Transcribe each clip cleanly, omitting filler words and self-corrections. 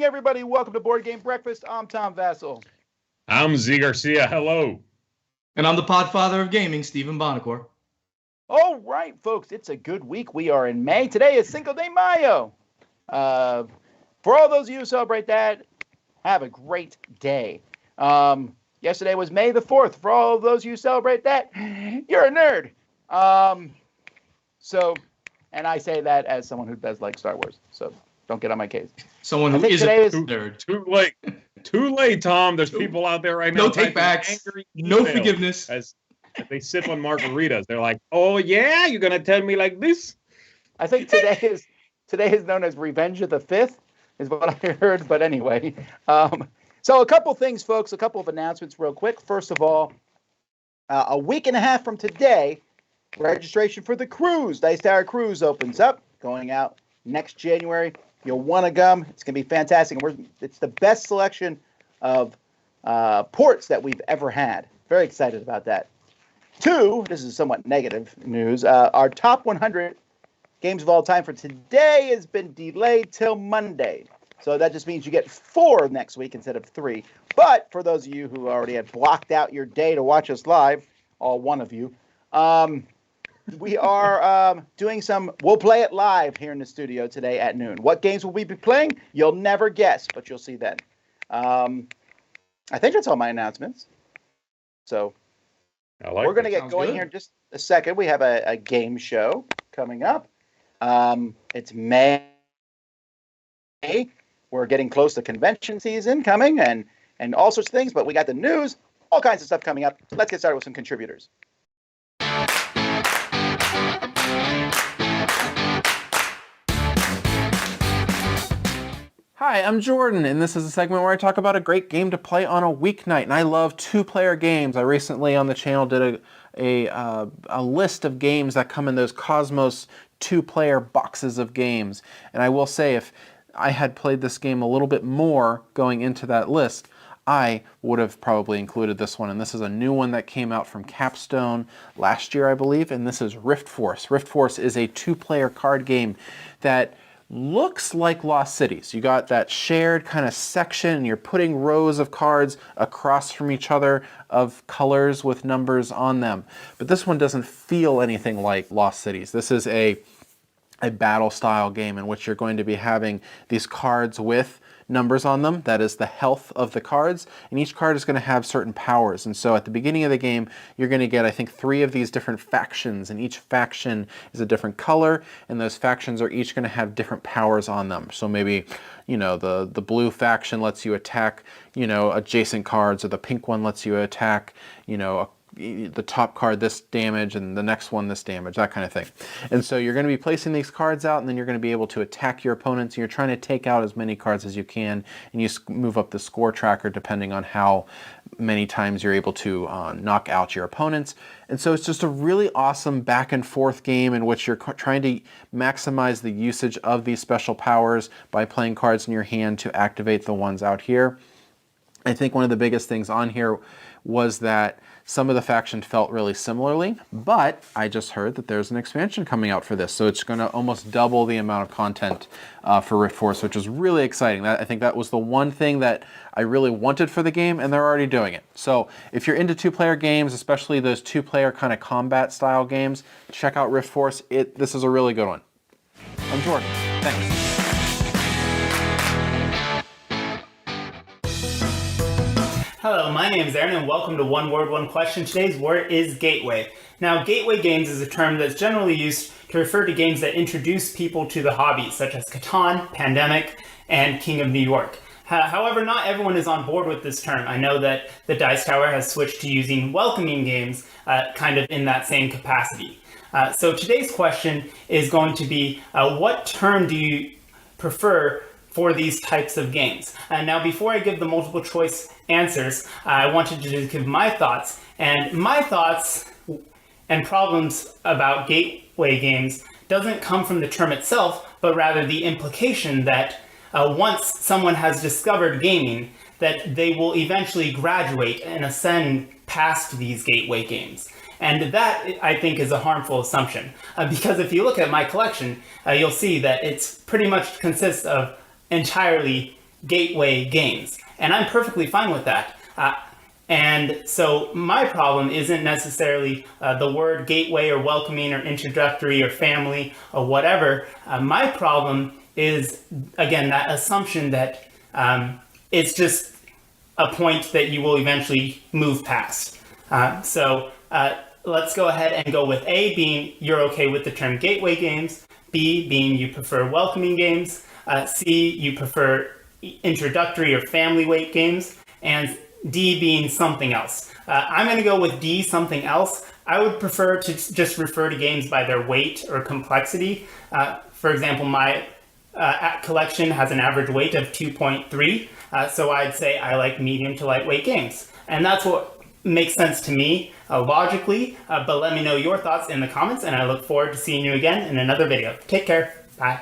Everybody, welcome to Board Game Breakfast. I'm Tom Vassell. I'm Z Garcia. Hello. And I'm the podfather of gaming, Stephen Bonacore. All right, folks, it's a good week. We are in May. Today is Cinco de Mayo. For all those of you who celebrate that, have a great day. Yesterday was May the 4th. For all of those of you who celebrate that, you're a nerd. And I say that as someone who does like Star Wars. So don't get on my case. Someone who is a nerd. Too late. Too late, Tom. There's people out there right now. No takebacks. No forgiveness. As they sip on margaritas. They're like, oh, yeah? You're going to tell me like this? I think today is known as Revenge of the 5th, is what I heard. But anyway. So a couple things, folks. A couple of announcements real quick. First of all, a week and a half from today, registration for the cruise, Dice Tower Cruise, opens up. Going out next January. You'll want to come. It's going to be fantastic. It's the best selection of ports that we've ever had. Very excited about that. 2, this is somewhat negative news. Our top 100 games of all time for today has been delayed till Monday. So that just means you get 4 next week instead of 3. But for those of you who already had blocked out your day to watch us live, all one of you, we are doing we'll play it live here in the studio today at noon. What games will we be playing? You'll never guess, but you'll see then. I think that's all my announcements. So we're going to get going here in just a second. We have a game show coming up. It's May. We're getting close to convention season coming and all sorts of things, but we got the news, all kinds of stuff coming up. Let's get started with some contributors. Hi, I'm Jordan, and this is a segment where I talk about a great game to play on a weeknight, and I love two-player games. I recently on the channel did a list of games that come in those Cosmos two-player boxes of games, and I will say if I had played this game a little bit more going into that list, I would have probably included this one, and this is a new one that came out from Capstone last year, I believe, and this is Rift Force. Rift Force is a two-player card game that looks like Lost Cities. You got that shared kind of section, and you're putting rows of cards across from each other of colors with numbers on them. But this one doesn't feel anything like Lost Cities. This is a battle style game in which you're going to be having these cards with numbers on them. That is the health of the cards, and each card is going to have certain powers. And so at the beginning of the game, you're going to get, I think, 3 of these different factions, and each faction is a different color, and those factions are each going to have different powers on them. So maybe, you know, the blue faction lets you attack, you know, adjacent cards, or the pink one lets you attack, you know, the top card this damage and the next one this damage, that kind of thing. And so you're going to be placing these cards out, and then you're going to be able to attack your opponents, and you're trying to take out as many cards as you can, and you move up the score tracker depending on how many times you're able to knock out your opponents. And so it's just a really awesome back and forth game in which you're trying to maximize the usage of these special powers by playing cards in your hand to activate the ones out here. I think one of the biggest things on here was that some of the factions felt really similarly, but I just heard that there's an expansion coming out for this, so it's going to almost double the amount of content for Rift Force, which is really exciting. I think that was the one thing that I really wanted for the game, and they're already doing it. So if you're into two-player games, especially those two-player kind of combat style games, check out Rift Force. This is a really good one. I'm Jordan. Thanks. Hello, my name is Aaron, and welcome to One Word, One Question. Today's word is gateway. Now, gateway games is a term that's generally used to refer to games that introduce people to the hobby, such as Catan, Pandemic, and King of New York. However, not everyone is on board with this term. I know that the Dice Tower has switched to using welcoming games kind of in that same capacity. So today's question is going to be, what term do you prefer for these types of games? Now, before I give the multiple choice answers, I wanted to just give my thoughts. And my thoughts and problems about gateway games doesn't come from the term itself, but rather the implication that once someone has discovered gaming, that they will eventually graduate and ascend past these gateway games. And that, I think, is a harmful assumption. Because if you look at my collection, you'll see that it's pretty much consists of entirely gateway games. And I'm perfectly fine with that. And so my problem isn't necessarily the word gateway or welcoming or introductory or family or whatever. My problem is, again, that assumption that it's just a point that you will eventually move past. So let's go ahead and go with A, being you're okay with the term gateway games, B, being you prefer welcoming games, C, you prefer introductory or family weight games, and D being something else. I'm going to go with D, something else. I would prefer to just refer to games by their weight or complexity. For example, my collection has an average weight of 2.3, so I'd say I like medium to lightweight games. And that's what makes sense to me logically, but let me know your thoughts in the comments, and I look forward to seeing you again in another video. Take care. Bye.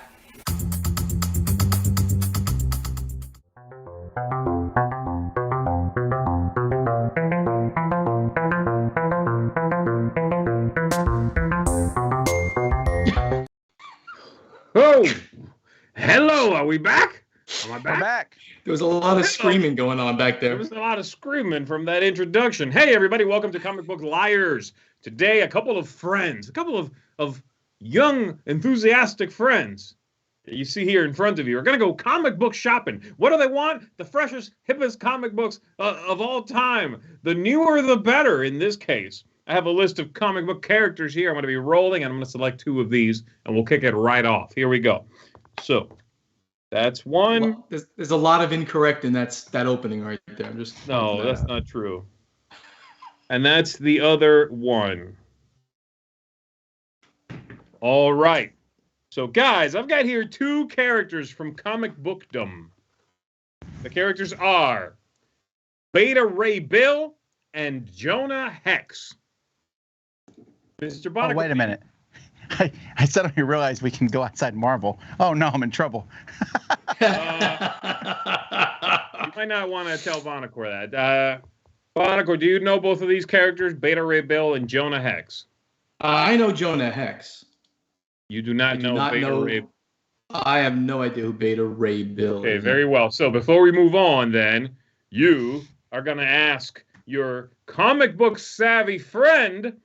Oh, hello. Are we back? Am I back? We're back. There was a lot of screaming going on back there. There was a lot of screaming from that introduction. Hey, everybody. Welcome to Comic Book Liars. Today, a couple of friends, a couple of young, enthusiastic friends that you see here in front of you are going to go comic book shopping. What do they want? The freshest, hippest comic books of all time. The newer, the better in this case. I have a list of comic book characters here. I'm going to be rolling, and I'm going to select two of these, and we'll kick it right off. Here we go. So, that's one. Well, there's a lot of incorrect in that opening right there. I'm just No, that's not true. And that's the other one. All right. So, guys, I've got here two characters from Comic Bookdom. The characters are Beta Ray Bill and Jonah Hex. Mr. Bonner. Oh, wait a minute. I suddenly realized we can go outside Marvel. Oh, no, I'm in trouble. You might not want to tell Bonacor that. Bonacor, do you know both of these characters, Beta Ray Bill and Jonah Hex? I know Jonah Hex. You do not know Beta Ray Bill. I have no idea who Beta Ray Bill is. Okay, very well. So before we move on, then, you are going to ask your comic book savvy friend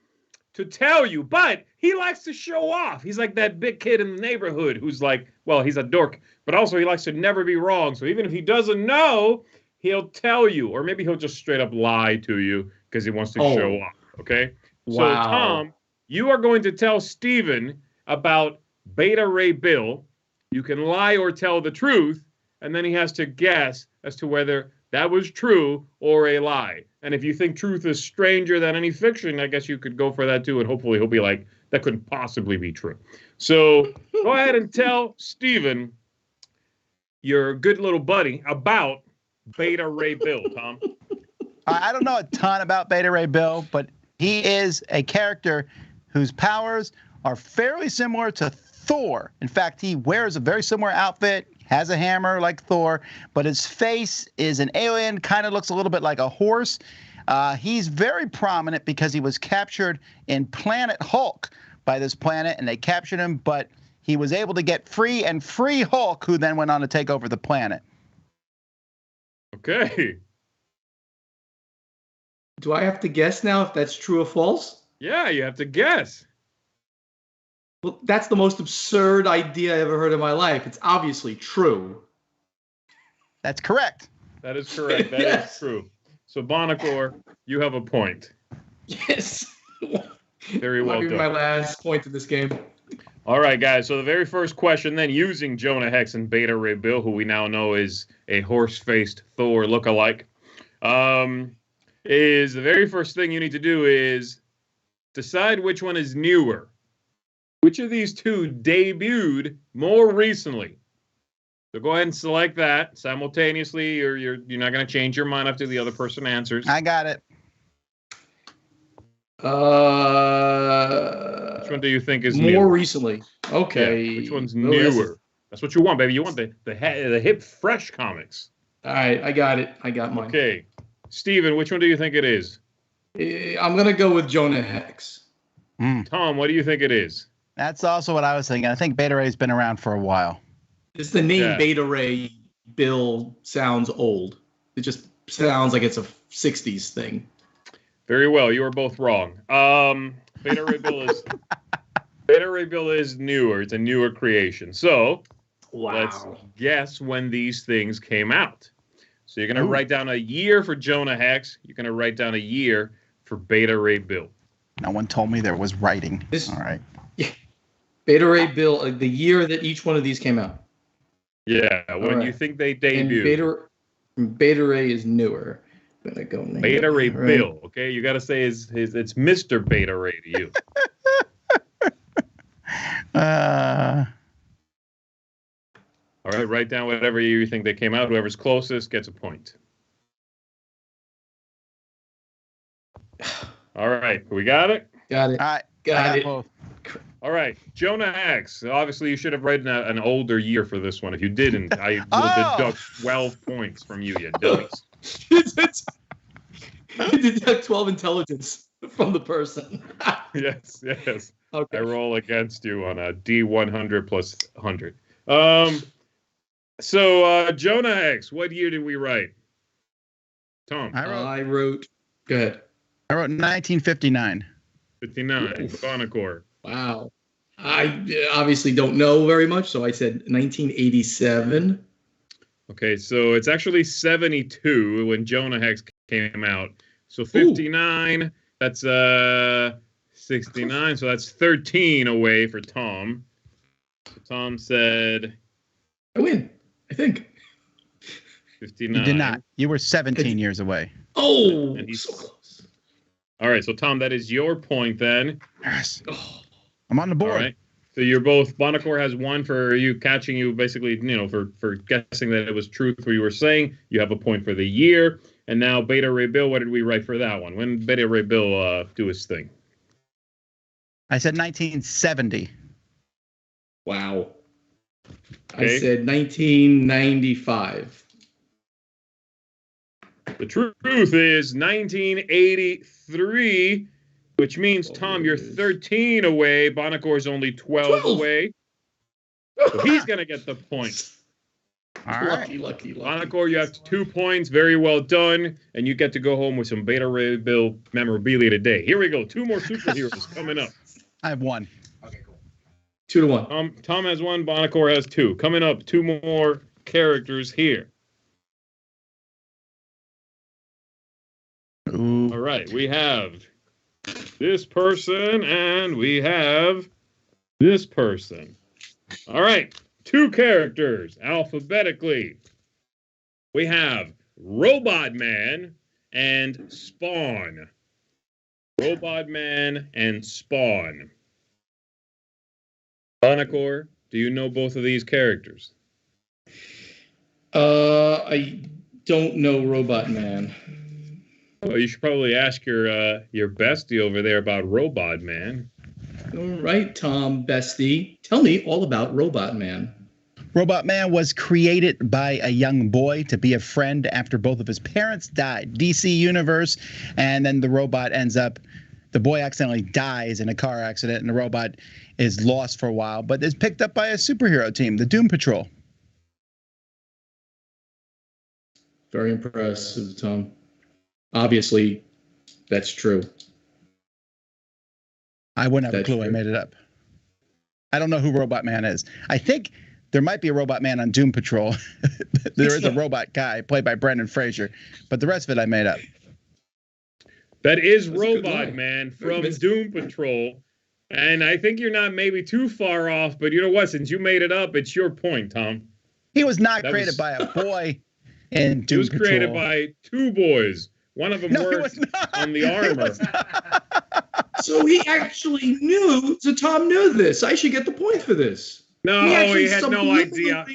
to tell you, but he likes to show off. He's like that big kid in the neighborhood who's like, well, he's a dork, but also he likes to never be wrong. So even if he doesn't know, he'll tell you, or maybe he'll just straight up lie to you because he wants to show off. Okay? Wow. So Tom, you are going to tell Steven about Beta Ray Bill. You can lie or tell the truth, and then he has to guess as to whether that was true or a lie. And if you think truth is stranger than any fiction, I guess you could go for that too, and hopefully he'll be like, that couldn't possibly be true. So go ahead and tell Steven, your good little buddy, about Beta Ray Bill, Tom. I don't know a ton about Beta Ray Bill, but he is a character whose powers are fairly similar to Thor. In fact, he wears a very similar outfit, has a hammer like Thor, but his face is an alien, kind of looks a little bit like a horse. He's very prominent because he was captured in Planet Hulk by this planet, and they captured him, but he was able to get free and free Hulk, who then went on to take over the planet. Okay. Do I have to guess now if that's true or false? Yeah, you have to guess. Well, that's the most absurd idea I ever heard in my life. It's obviously true. That's correct. That is correct. That Yes. is true. So, Bonacor, you have a point. Yes. Very well Might be done. my last point in this game. All right, guys. So the very first question then, using Jonah Hex and Beta Ray Bill, who we now know is a horse-faced Thor lookalike, is the very first thing you need to do is decide which one is newer. Which of these two debuted more recently? So go ahead and select that simultaneously, or you're not going to change your mind after the other person answers. I got it. Which one do you think is more newer? recently? Okay. Yeah, which one's Oh, this is- newer? That's what you want, baby. You want the hip, fresh comics. All right, I got it. I got mine. Okay. Steven, which one do you think it is? I'm gonna go with Jonah Hex. Tom, what do you think it is? That's also what I was thinking. I think Beta Ray's been around for a while. It's the name Yeah. Beta Ray Bill sounds old. It just sounds like it's a 60s thing. Very well. You are both wrong. Beta Ray Bill is newer. It's a newer creation. So let's guess when these things came out. So you're going to write down a year for Jonah Hex. You're going to write down a year for Beta Ray Bill. No one told me there was writing. This- All right. Beta Ray Bill, the year that each one of these came out. Yeah, when right. you think they And debuted. Beta Ray is newer. I'm gonna go name Beta Ray Right. Bill. Okay, you got to say it's Mr. Beta Ray to you. Uh, All right, write down whatever year you think they came out. Whoever's closest gets a point. All right, we got it? Got it. all right. I Got got it. both. All right, Jonah Hex. Obviously, you should have written an older year for this one. If you didn't, I will deduct 12 points from you, you dummies. You deduct 12 intelligence from the person. Yes. Okay. I roll against you on a D100 plus 100. So, Jonah Hex, what year did we write? Tom, I wrote wrote. Go ahead. 1959. 59. Oof. Bonacor. Wow. I obviously don't know very much, so I said 1987. Okay, so it's actually 72 when Jonah Hex came out. So 59, that's 69, so that's 13 away for Tom. So Tom said I win, I think. 59. You did not. You were 17 years away. Oh, And he's- so close. All right, so Tom, that is your point then. Yes. Oh, I'm on the board. All right. So you're both, Bonacor has one for you catching you basically, for guessing that it was truth what you were saying. You have a point for the year. And now Beta Ray Bill, what did we write for that one? When did Beta Ray Bill do his thing? I said 1970. wow. Okay. I said 1995. The truth is 1983, which means, Tom, you're 13 away. Bonacor's only 12 away. So he's going to get the point. All right. Lucky. Bonacor, you have 2 points. Very well done. And you get to go home with some Beta Ray Bill memorabilia today. Here we go. 2 more superheroes coming up. I have one. Okay, cool. 2-1. Tom has 1. Bonacor has 2. Coming up, 2 more characters here. Ooh. All right. We have this person and we have this person. All right. 2 characters alphabetically. We have Robot Man and Spawn. Robot Man and Spawn. Bonacor, do you know both of these characters? I don't know Robot Man. Well, you should probably ask your bestie over there about Robot Man. All right, Tom, bestie. Tell me all about Robot Man. Robot Man was created by a young boy to be a friend after both of his parents died. DC Universe, and then the robot the boy accidentally dies in a car accident, and the robot is lost for a while, but is picked up by a superhero team, the Doom Patrol. Very impressive, Tom. Obviously, that's true. I wouldn't have a That's clue. I true. made it up. I don't know who Robot Man is. I think there might be a Robot Man on Doom Patrol. There is a robot guy played by Brendan Fraser, but the rest of it I made up. That is That's a good Robot line. Man from Doom Patrol. And I think you're not maybe too far off, but you know what? Since you made it up, it's your point, Tom. He was not That created was- by a boy in It Doom was Patrol. created by two boys. One of them No, he worked was not. on the He armor. was not. So he actually knew. So Tom knew this. I should get the point for this. No, actually he had no idea.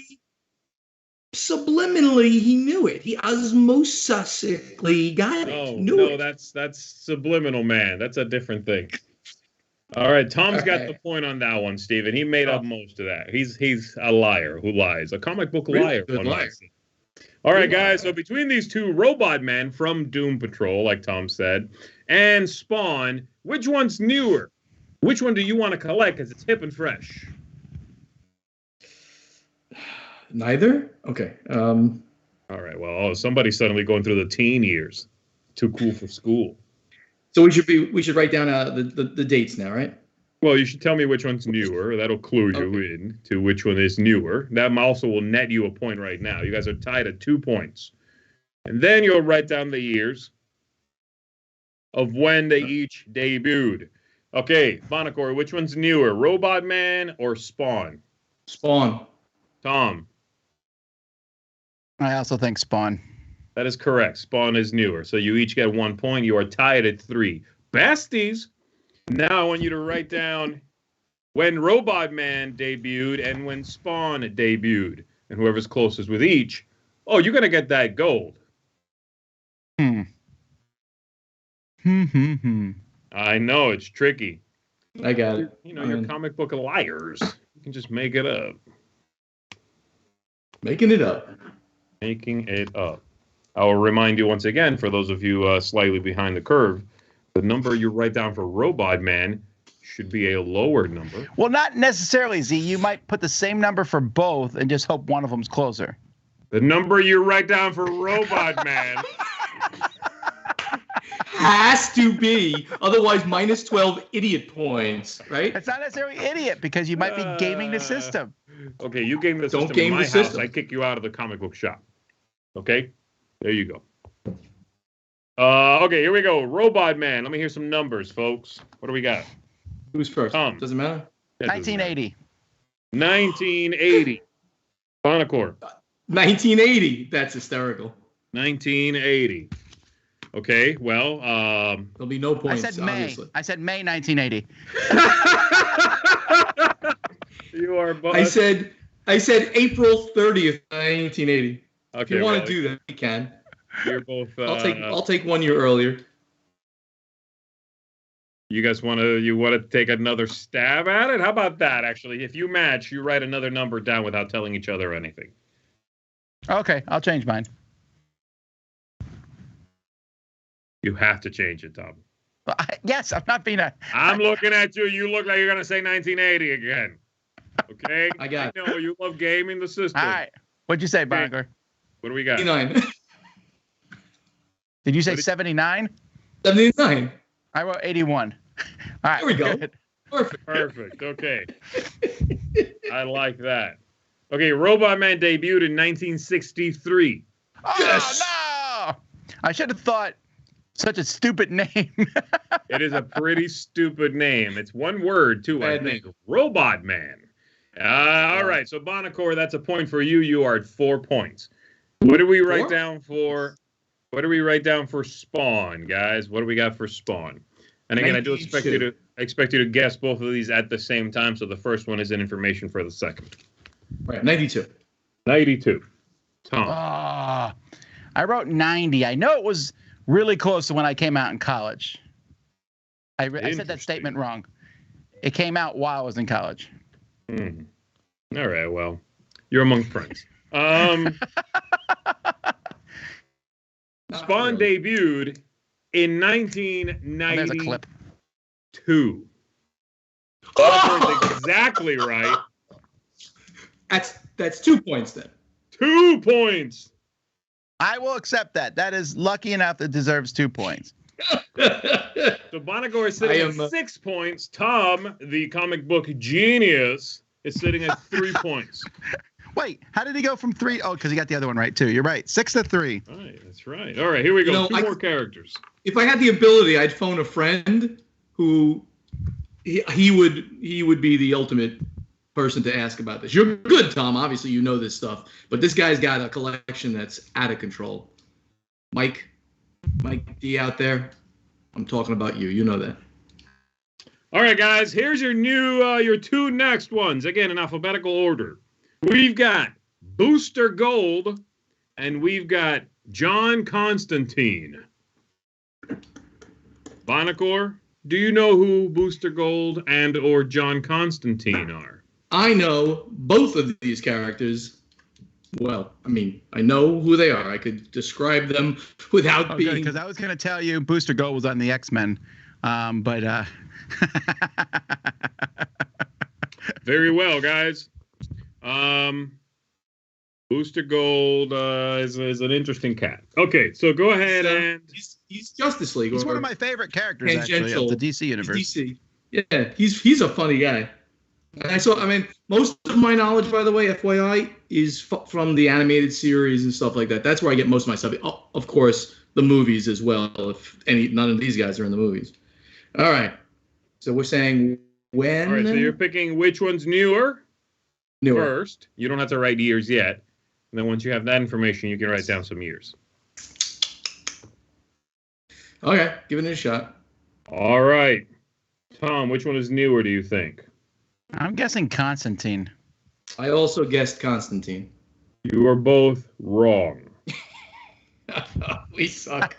Subliminally, he knew it. He osmosisically got it. Oh, knew no, it. that's subliminal, man. That's a different thing. All right, Tom's got Okay. the point on that one, Steven. He made up most of that. He's a liar who lies. A comic book Really liar. good one liar. might say. All right, Good liar. guys. So between these two, Robot Man from Doom Patrol, like Tom said, and Spawn, which one's newer? Which one do you want to collect because it's hip and fresh? Neither? Okay. All right. Well, somebody's suddenly going through the teen years. Too cool for school. So we should write down the dates now, right? Well, you should tell me which one's newer. That'll clue you in to which one is newer. That also will net you a point right now. You guys are tied at 2 points. And then you'll write down the years of when they each debuted. Okay, Bonacor, which one's newer, Robot Man or Spawn? Spawn. Tom, I also think Spawn. that is correct. Spawn is newer. So you each get 1 point. You are tied at 3. Besties, now I want you to write down when Robot Man debuted and when Spawn debuted. And whoever's closest with each, oh, you're going to get that gold. I know, it's tricky. I got it. You know, you're comic book liars. You can just make it up. Making it up. Making it up. I will remind you once again, for those of you slightly behind the curve, the number you write down for Robot Man should be a lower number. Well, not necessarily, Z. You might put the same number for both and just hope one of them's closer. The number you write down for Robot Man Has to be. Otherwise, minus 12 idiot points, right? It's not necessarily idiot because you might be gaming the system. Okay, you game the Don't system game in my the house. system. I kick you out of the comic book shop. Okay? There you go. Okay, here we go. Robot Man. Let me hear some numbers, folks. What do we got? Who's first? Tom. Doesn't matter. That doesn't matter. 1980. 1980. Bonacor. 1980. That's hysterical. 1980. Okay, well, There'll be no I points, said May. obviously. I said May 1980. you are both. I said April 30th, 1980. okay, If you want well, to do that, you can. You're both. I'll take 1 year earlier. You guys want to take another stab at it? How about that? Actually, if you match, you write another number down without telling each other anything. Okay, I'll change mine. You have to change it, Tom. Yes, I'm not being a. I'm looking at you. You look like you're gonna say 1980 again. Okay. I got it. know you love gaming the system. All right. What'd you say, Okay. Barker? What do we got? 79. Did you say What did- 79? 79. I wrote 81. All right. There we go. good. Perfect. Perfect. Okay. I like that. Okay, Robot Man debuted in 1963. Oh, Yes. no! I should have thought such a stupid name. It is a pretty stupid name. It's one word, too, I Bad think. name. Robot Man. All right, so Bonacor, that's a point for you. You are at 4 points. What do we write 4? down for? What do we write down for Spawn, guys? What do we got for Spawn? And again, I do expect you to guess both of these at the same time. So the first one is in information for the second. Right, 92. 92. Tom. I wrote 90. I know it was really close to when I came out in college. I said that Interesting. statement wrong. It came out while I was in college. Hmm. All right. Well, you're among friends. Spawn debuted in There's a clip. 1992. That's exactly right. That's 2 points then. 2 points. I will accept that. That is lucky enough. It deserves 2 points. So Bonagor is sitting at 6 points. Tom, the comic book genius, is sitting at 3 points. Wait, how did he go from 3? Oh, because he got the other one right, too. You're right. 6-3. Right, that's right. All right, here we go. Two more characters. If I had the ability, I'd phone a friend who he would be the ultimate person to ask about this. You're good, Tom. Obviously, you know this stuff. But this guy's got a collection that's out of control. Mike D out there, I'm talking about you. You know that. All right, guys. Here's your your two next ones. Again, in alphabetical order. We've got Booster Gold, and we've got John Constantine. Bonacor, do you know who Booster Gold and or John Constantine are? I know both of these characters. Well, I mean, I know who they are. I could describe them without being. Because I was going to tell you Booster Gold was on the X-Men, but. Very well, guys. Booster Gold is an interesting cat. Okay, so go ahead and he's Justice League. He's one of my favorite characters actually of the DC universe. DC. Yeah, he's a funny guy. And most of my knowledge, by the way, FYI, is from the animated series and stuff like that. That's where I get most of my stuff. Oh, of course, the movies as well. If none of these guys are in the movies. All right. So we're saying when. All right. So you're picking which one's newer. First. You don't have to write years yet. And then once you have that information, you can write down some years. Okay, give it a shot. All right. Tom, which one is newer, do you think? I'm guessing Constantine. I also guessed Constantine. You are both wrong. We suck.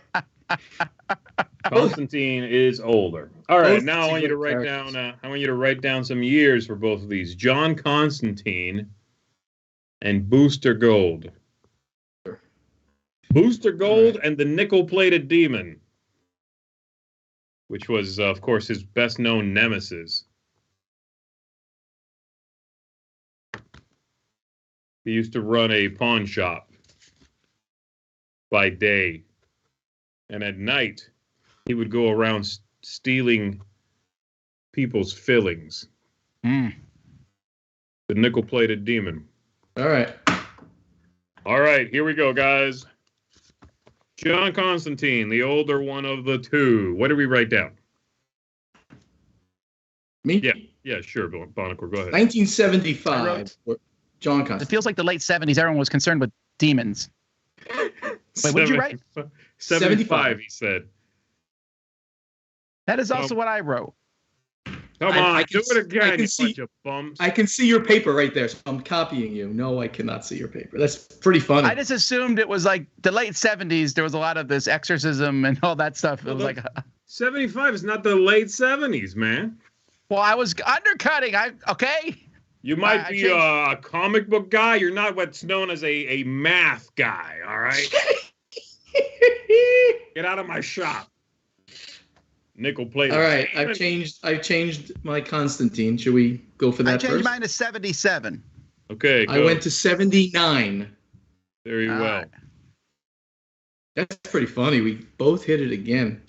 Constantine is older. All right, now I want you to write down. I want you to write down some years for both of these: John Constantine and Booster Gold. Booster Gold and the nickel-plated demon, which was, of course, his best-known nemesis. He used to run a pawn shop by day, and at night he would go around stealing people's fillings. The nickel-plated demon. All right. All right, here we go, guys. John Constantine, the older one of the two. What did we write down? Me? Yeah, sure, Bonacor, go ahead. 1975. John Constantine. It feels like the late 70s. Everyone was concerned with demons. Wait, what did you write? 75, he said. That is also what I wrote. Come on, do it again, you bunch of bums. I can see your paper right there, so I'm copying you. No, I cannot see your paper. That's pretty funny. I just assumed it was like the late 70s. There was a lot of this exorcism and all that stuff. It was like 75 is not the late 70s, man. Well, I was undercutting. Okay. You might be a comic book guy. You're not what's known as a math guy, all right? Get out of my shop. Nickel plate. All right, I've changed my Constantine. Should we go for that first? I changed mine to 77. Okay, go. I went to 79. Very well. Right. That's pretty funny. We both hit it again.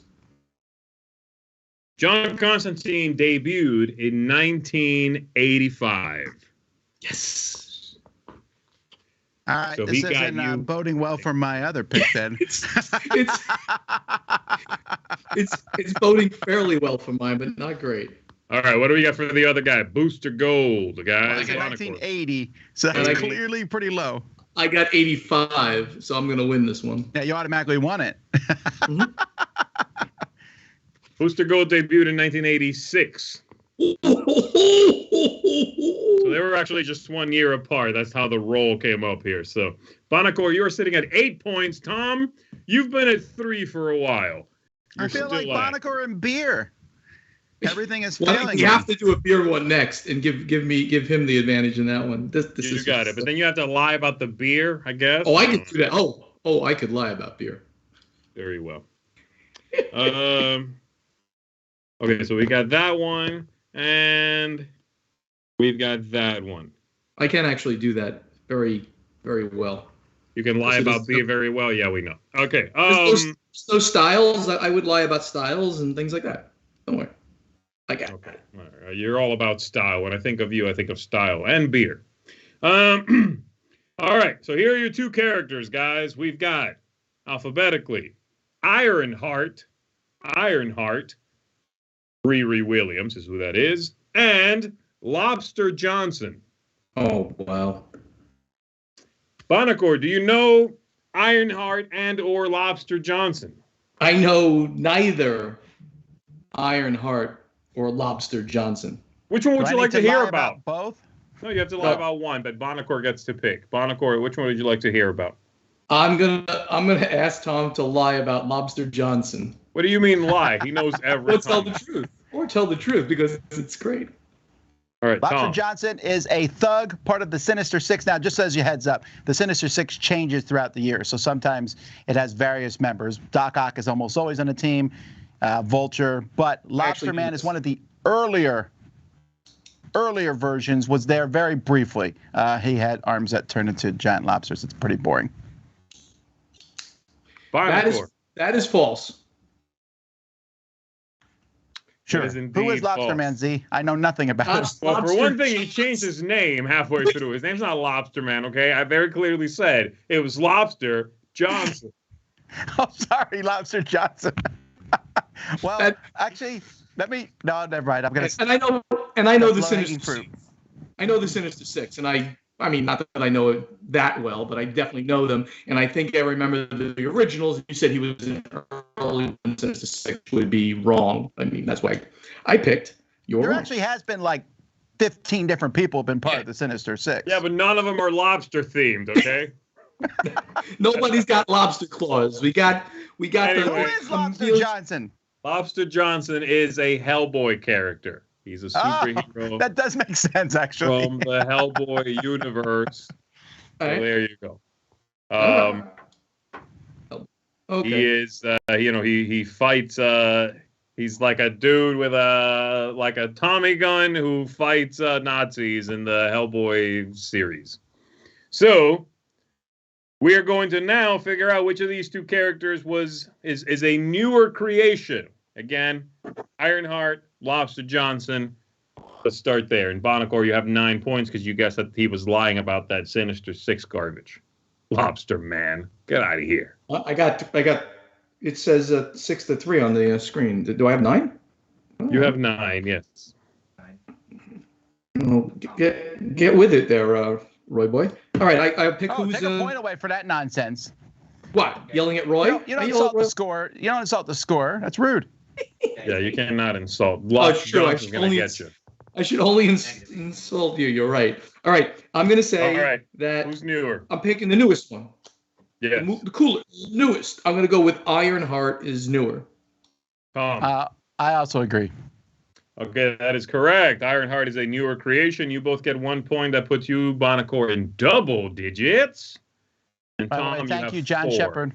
John Constantine debuted in 1985. Yes. All right, So this isn't boding well for my other pick then. it's boding fairly well for mine, but not great. All right, what do we got for the other guy? Booster Gold, guys. I got 1980, so that's clearly pretty low. I got 85, so I'm going to win this one. Yeah, you automatically won it. Booster Gold debuted in 1986. So they were actually just 1 year apart. That's how the roll came up here. So, Bonacor, you are sitting at 8 points. Tom, you've been at 3 for a while. I feel like Bonacor and beer. Everything is failing. You have to do a beer one next and give him the advantage in that one. This you got it, but then you have to lie about the beer, I guess. Oh, I can do that. Oh, I could lie about beer. Very well. Okay, so we got that one, and we've got that one. I can actually do that very, very well. You can lie about beer very well. Yeah, we know. Okay. There's those styles. I would lie about styles and things like that. Don't worry. I got it. Okay. All right. You're all about style. When I think of you, I think of style and beer. All right. So here are your two characters, guys. We've got alphabetically Ironheart. Riri Williams is who that is. And Lobster Johnson. Oh, wow. Bonacor, do you know Ironheart and or Lobster Johnson? I know neither Ironheart or Lobster Johnson. Which one would you like to hear about? Both? No, you have to lie about one, but Bonacor gets to pick. Bonacor, which one would you like to hear about? I'm gonna ask Tom to lie about Lobster Johnson. What do you mean lie? He knows everything. Tell the truth. Or tell the truth because it's great. All right, Lobster Tom. Johnson is a thug, part of the Sinister Six. Now, just as you heads up, the Sinister Six changes throughout the year, so sometimes it has various members. Doc Ock is almost always on the team, Vulture, but Lobster Man is one of the earlier versions, was there very briefly. He had arms that turned into giant lobsters. It's pretty boring. That is false. Sure. Who is Lobster false. Man, Z? I know nothing about it. Well, for one thing, he changed his name halfway through. His name's not Lobster Man, okay? I very clearly said it was Lobster Johnson. Oh, sorry, Lobster Johnson. Well, actually, no, never mind. I'm gonna. And I know the low-hanging Sinister. fruit. I know the Sinister Six, and I mean, not that I know it that well, but I definitely know them, and I think I remember the originals. You said he was in early Sinister Six would be wrong. I mean, that's why I picked your. There actually has been like 15 different people have been part of the Sinister Six. Yeah, but none of them are lobster themed, okay? Nobody's got lobster claws. We got Anyway. Who is Lobster Johnson? Lobster Johnson is a Hellboy character. He's a superhero. That does make sense, actually. From the Hellboy universe. So Right. there you go. Okay. He is, he fights. He's like a dude with a Tommy gun who fights Nazis in the Hellboy series. So we are going to now figure out which of these two characters is a newer creation. Again, Ironheart, Lobster Johnson. Let's start there. And Bonacor, you have 9 points because you guessed that he was lying about that Sinister Six garbage. Lobster Man, get out of here. I got. It says 6-3 on the screen. Do I have 9? You have 9, yes. Oh, get with it there, Roy boy. All right, I pick who's. Take a point away for that nonsense. What? Yelling at Roy? You don't insult the score. You don't insult the score. That's rude. Yeah, you cannot insult. Lobster Sure, Johnson's going to get you. I should only insult you. You're right. All right, I'm going to say that. Who's newer? I'm picking the newest one. Yeah. The coolest, newest. I'm going to go with Ironheart is newer. Tom. I also agree. Okay, that is correct. Ironheart is a newer creation. You both get 1 point. That puts you, Bonacor, in double digits. And By the Tom, way, thank you, John 4. Shepard.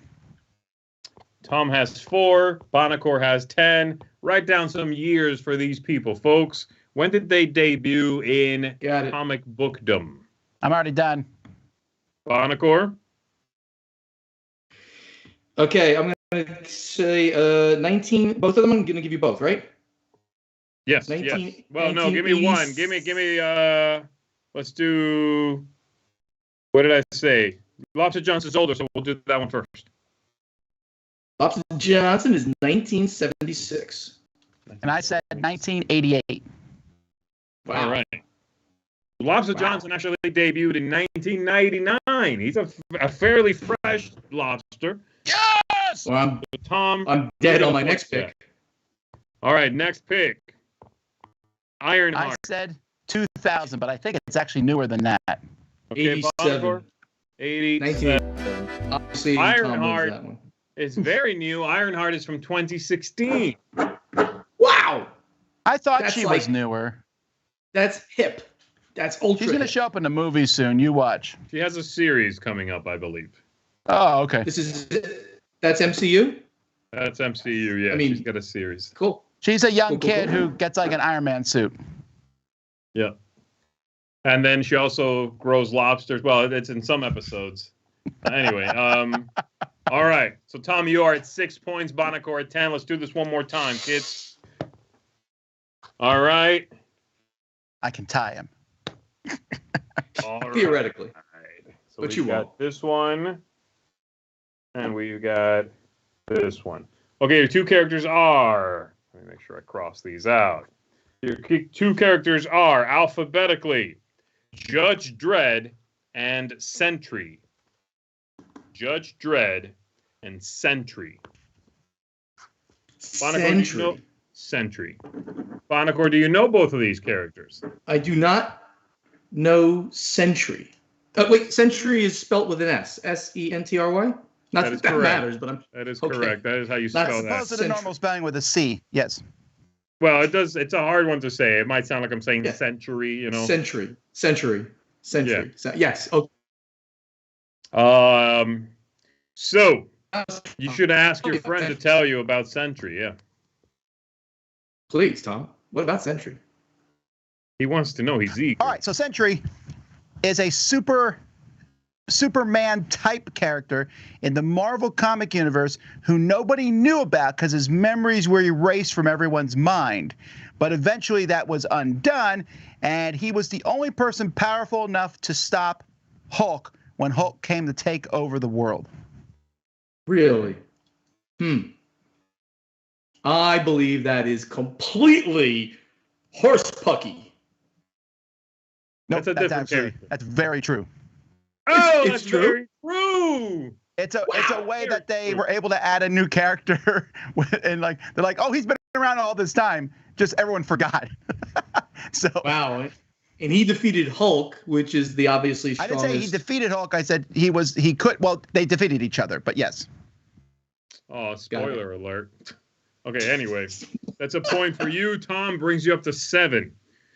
Tom has 4. Bonacor has 10. Write down some years for these people, folks. When did they debut in comic bookdom? I'm already done. Bonacor? Okay, I'm going to say 19. Both of them, I'm going to give you both, right? Yes, 19, yes. Well, no, give me one. Give me, let's do, what did I say? Lobster Johnson's older, so we'll do that one first. Lobster Johnson is 1976. And I said 1988. Wow. All right. Lobster Johnson actually debuted in 1999. He's a fairly fresh lobster. Yes! Well, Tom, I'm dead on my next pick. All right, next pick. Ironheart. I said 2000, but I think it's actually newer than that. Okay, 87. 87. Obviously, Ironheart that one. is very new. Ironheart is from 2016. Wow! I thought That's she like- was newer. That's hip. That's ultra. She's going to hip. show up in the movies soon. You watch. She has a series coming up, I believe. Oh, okay. That's MCU. That's MCU, yeah. I mean- she's got a series. Cool. She's a young Cool. kid who gets like an Iron Man suit. Yeah. And then she also grows lobsters. Well, it's in some episodes. Anyway, all right. So, Tom, you are at 6 points. Bonacor at 10. Let's do this one more time, kids. All right. I can tie him. All right. Theoretically. So But we you got won't. this one, and we've got this one. Okay, your two characters are. Let me make sure I cross these out. Your two characters are alphabetically Judge Dredd and Sentry. Judge Dredd and Sentry. Bonacor, do you know Sentry? Bonacor, do you know both of these characters? I do not know Sentry. Wait, Sentry is spelt with an S. S-E-N-T-R-Y? Not That is that correct. matters, but I'm. That is Okay. correct. That is how you That's spell that. Opposed to the normal spelling with a C. Yes. Well, it does. It's a hard one to say. It might sound like I'm saying Yeah. century, you know. Century. Yeah. Yes. Okay. So you should ask your Okay. friend to tell you about Sentry. Yeah, Please, Tom. What about Sentry? he wants to know. He's eager. All right. So Sentry is a Superman type character in the Marvel comic universe who nobody knew about because his memories were erased from everyone's mind. But eventually that was undone, and he was the only person powerful enough to stop Hulk when Hulk came to take over the world. Really? I believe that is completely horsepucky. Nope, That's a different actually character. that's very true. Oh, It's that's true? very true. It's a way very that they true. were able to add a new character, and like they're like, oh, he's been around all this time. Just everyone forgot. So Wow. And he defeated Hulk, which is the obviously I strongest. didn't say he defeated Hulk. I said he could. Well, they defeated each other, but yes. Oh, spoiler alert. Okay, anyway, that's a point for you. Tom brings you up to 7.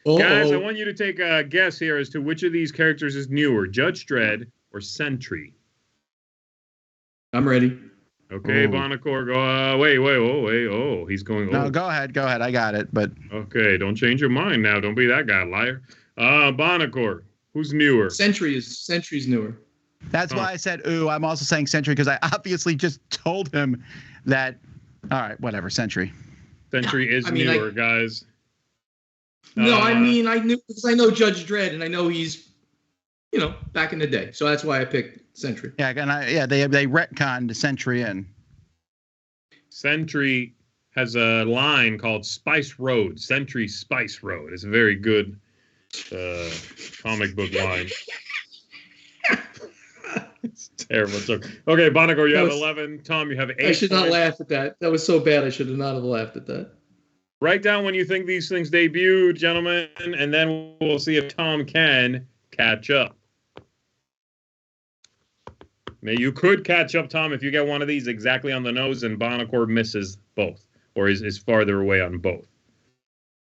Guys, I want you to take a guess here as to which of these characters is newer, Judge Dredd or Sentry. I'm ready. Okay, Bonacor, go. Wait. Oh, he's going. No, Oh. go ahead. I got it. But Okay, don't change your mind now. Don't be that guy, liar. Bonacor, who's newer? Sentry's newer. that's why I said, ooh, I'm also saying Sentry because I obviously just told him that. All right, whatever, Sentry. Sentry is newer, guys. No, I mean I knew because I know Judge Dredd and I know he's, back in the day. So that's why I picked Sentry. Yeah, and they retconned the Sentry in. Sentry has a line called Spice Road. Sentry Spice Road. It's a very good comic book line. It's a terrible joke. Okay, Bonacor, you have 11. Tom, you have 8. I should not laugh at that. That was so bad. I should have not have laughed at that. Write down when you think these things debut, gentlemen, and then we'll see if Tom can catch up. Now, you could catch up, Tom, if you get one of these exactly on the nose and Bonacor misses both, or is farther away on both.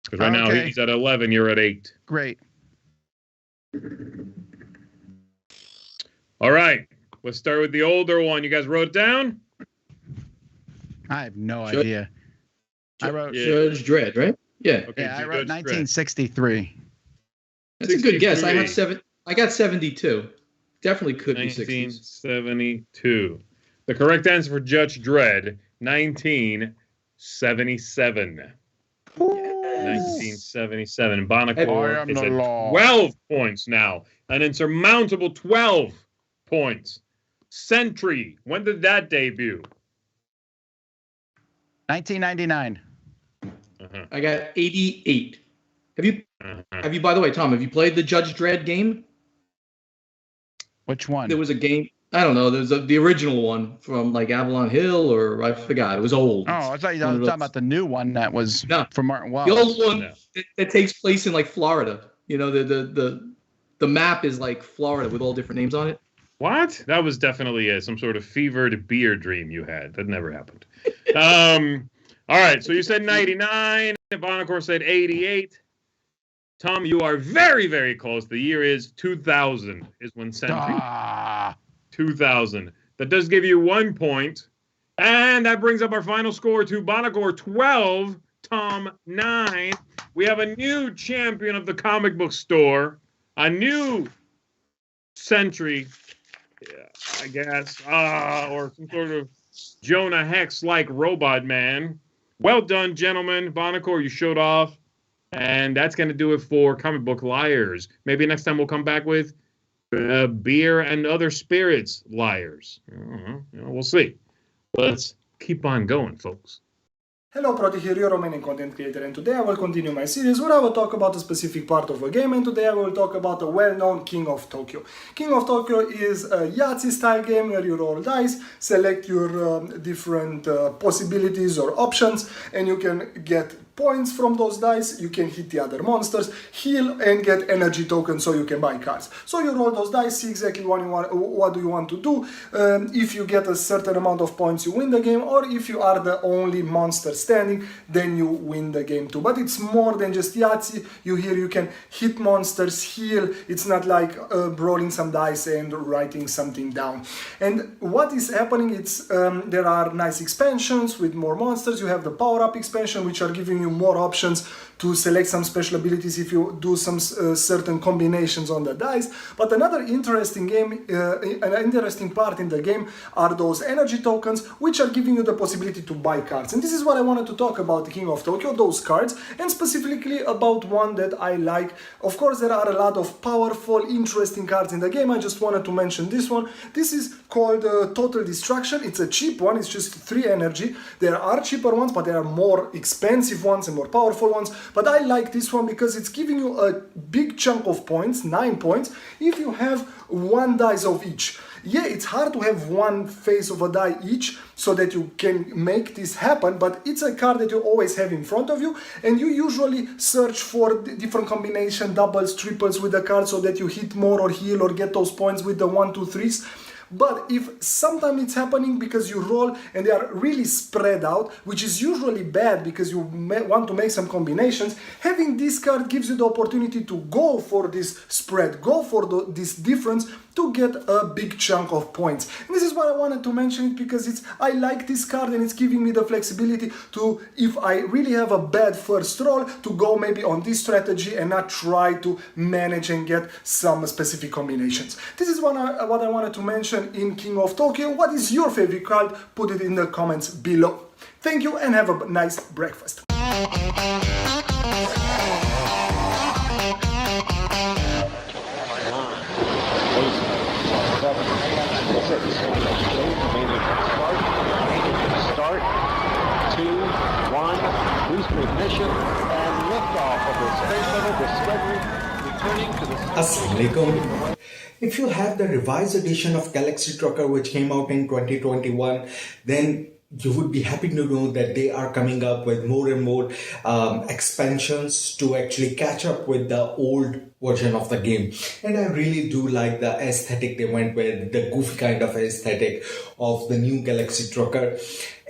Because right now he's at 11, you're at 8. Great. All right, let's start with the older one. You guys wrote it down? I have no idea. I wrote Judge Dredd, right? Yeah. Okay, I wrote Judge Dredd. 1963. That's a good guess. I 63. have I got 72. Definitely could be 60s. 1972. The correct answer for Judge Dredd, 1977. 1977. Bonacor is at 12 points now. An insurmountable 12 points. Sentry. When did that debut? 1999. I got 88. Have you, by the way, Tom, have you played the Judge Dredd game? Which one? There was a game. I don't know. There's the original one from like Avalon Hill, or I forgot. It was old. Oh, I thought you were talking about the new one that was from Martin Wallace. The old one that takes place in like Florida. The map is like Florida with all different names on it. What? That was definitely some sort of fevered beer dream you had. That never happened. All right. So you said 99. Bonacor said 88. Tom, you are very, very close. The year is 2000 is when Sentry. 2000. That does give you 1 point. And that brings up our final score to Bonacor 12, Tom 9. We have a new champion of the comic book store, a new Sentry, I guess, or some sort of Jonah Hex-like robot man. Well done, gentlemen. Bonacor, you showed off. And that's going to do it for Comic Book Liars. Maybe next time we'll come back with beer and other spirits liars. We'll see. Let's keep on going, folks. Hello, Proti here, your Romanian content creator, and today I will continue my series where I will talk about a specific part of a game, and today I will talk about a well-known King of Tokyo. King of Tokyo is a Yahtzee-style game where you roll dice, select your different possibilities or options, and you can get points from those dice, you can hit the other monsters, heal, and get energy tokens so you can buy cards. So you roll those dice, see exactly what do you want to do. If you get a certain amount of points, you win the game, or if you are the only monster standing, then you win the game too. But it's more than just Yahtzee. You can hit monsters, heal. It's not like rolling some dice and writing something down. And what is happening, it's there are nice expansions with more monsters. You have the power-up expansion, which are giving you more options to select some special abilities if you do some certain combinations on the dice. But another interesting part in the game are those energy tokens, which are giving you the possibility to buy cards. And this is what I wanted to talk about King of Tokyo, those cards, and specifically about one that I like. Of course, there are a lot of powerful, interesting cards in the game. I just wanted to mention this one. This is called Total Destruction. It's a cheap one. It's just 3 energy. There are cheaper ones, but there are more expensive ones and more powerful ones. But I like this one because it's giving you a big chunk of points, 9 points, if you have 1 dice of each. Yeah, it's hard to have 1 face of a die each so that you can make this happen, but it's a card that you always have in front of you, and you usually search for different combination, doubles, triples with the card so that you hit more or heal or get those points with the 1, 2, 3s. But if sometimes it's happening because you roll and they are really spread out, which is usually bad because you want to make some combinations, having this card gives you the opportunity to go for this spread, go for this difference to get a big chunk of points. And this is why I wanted to mention it, because I like this card and it's giving me the flexibility to, if I really have a bad first roll, to go maybe on this strategy and not try to manage and get some specific combinations. This is what I wanted to mention in King of Tokyo. What is your favorite card? Put it in the comments below. Thank you and have a nice breakfast. Start, 2, 1, boost ignition, and liftoff of the Space Shuttle Discovery, returning to the Assalamualaikum. If you have the revised edition of Galaxy Trucker, which came out in 2021, then you would be happy to know that they are coming up with more and more expansions to actually catch up with the old version of the game. And I really do like the aesthetic they went with, the goofy kind of aesthetic of the new Galaxy Trucker.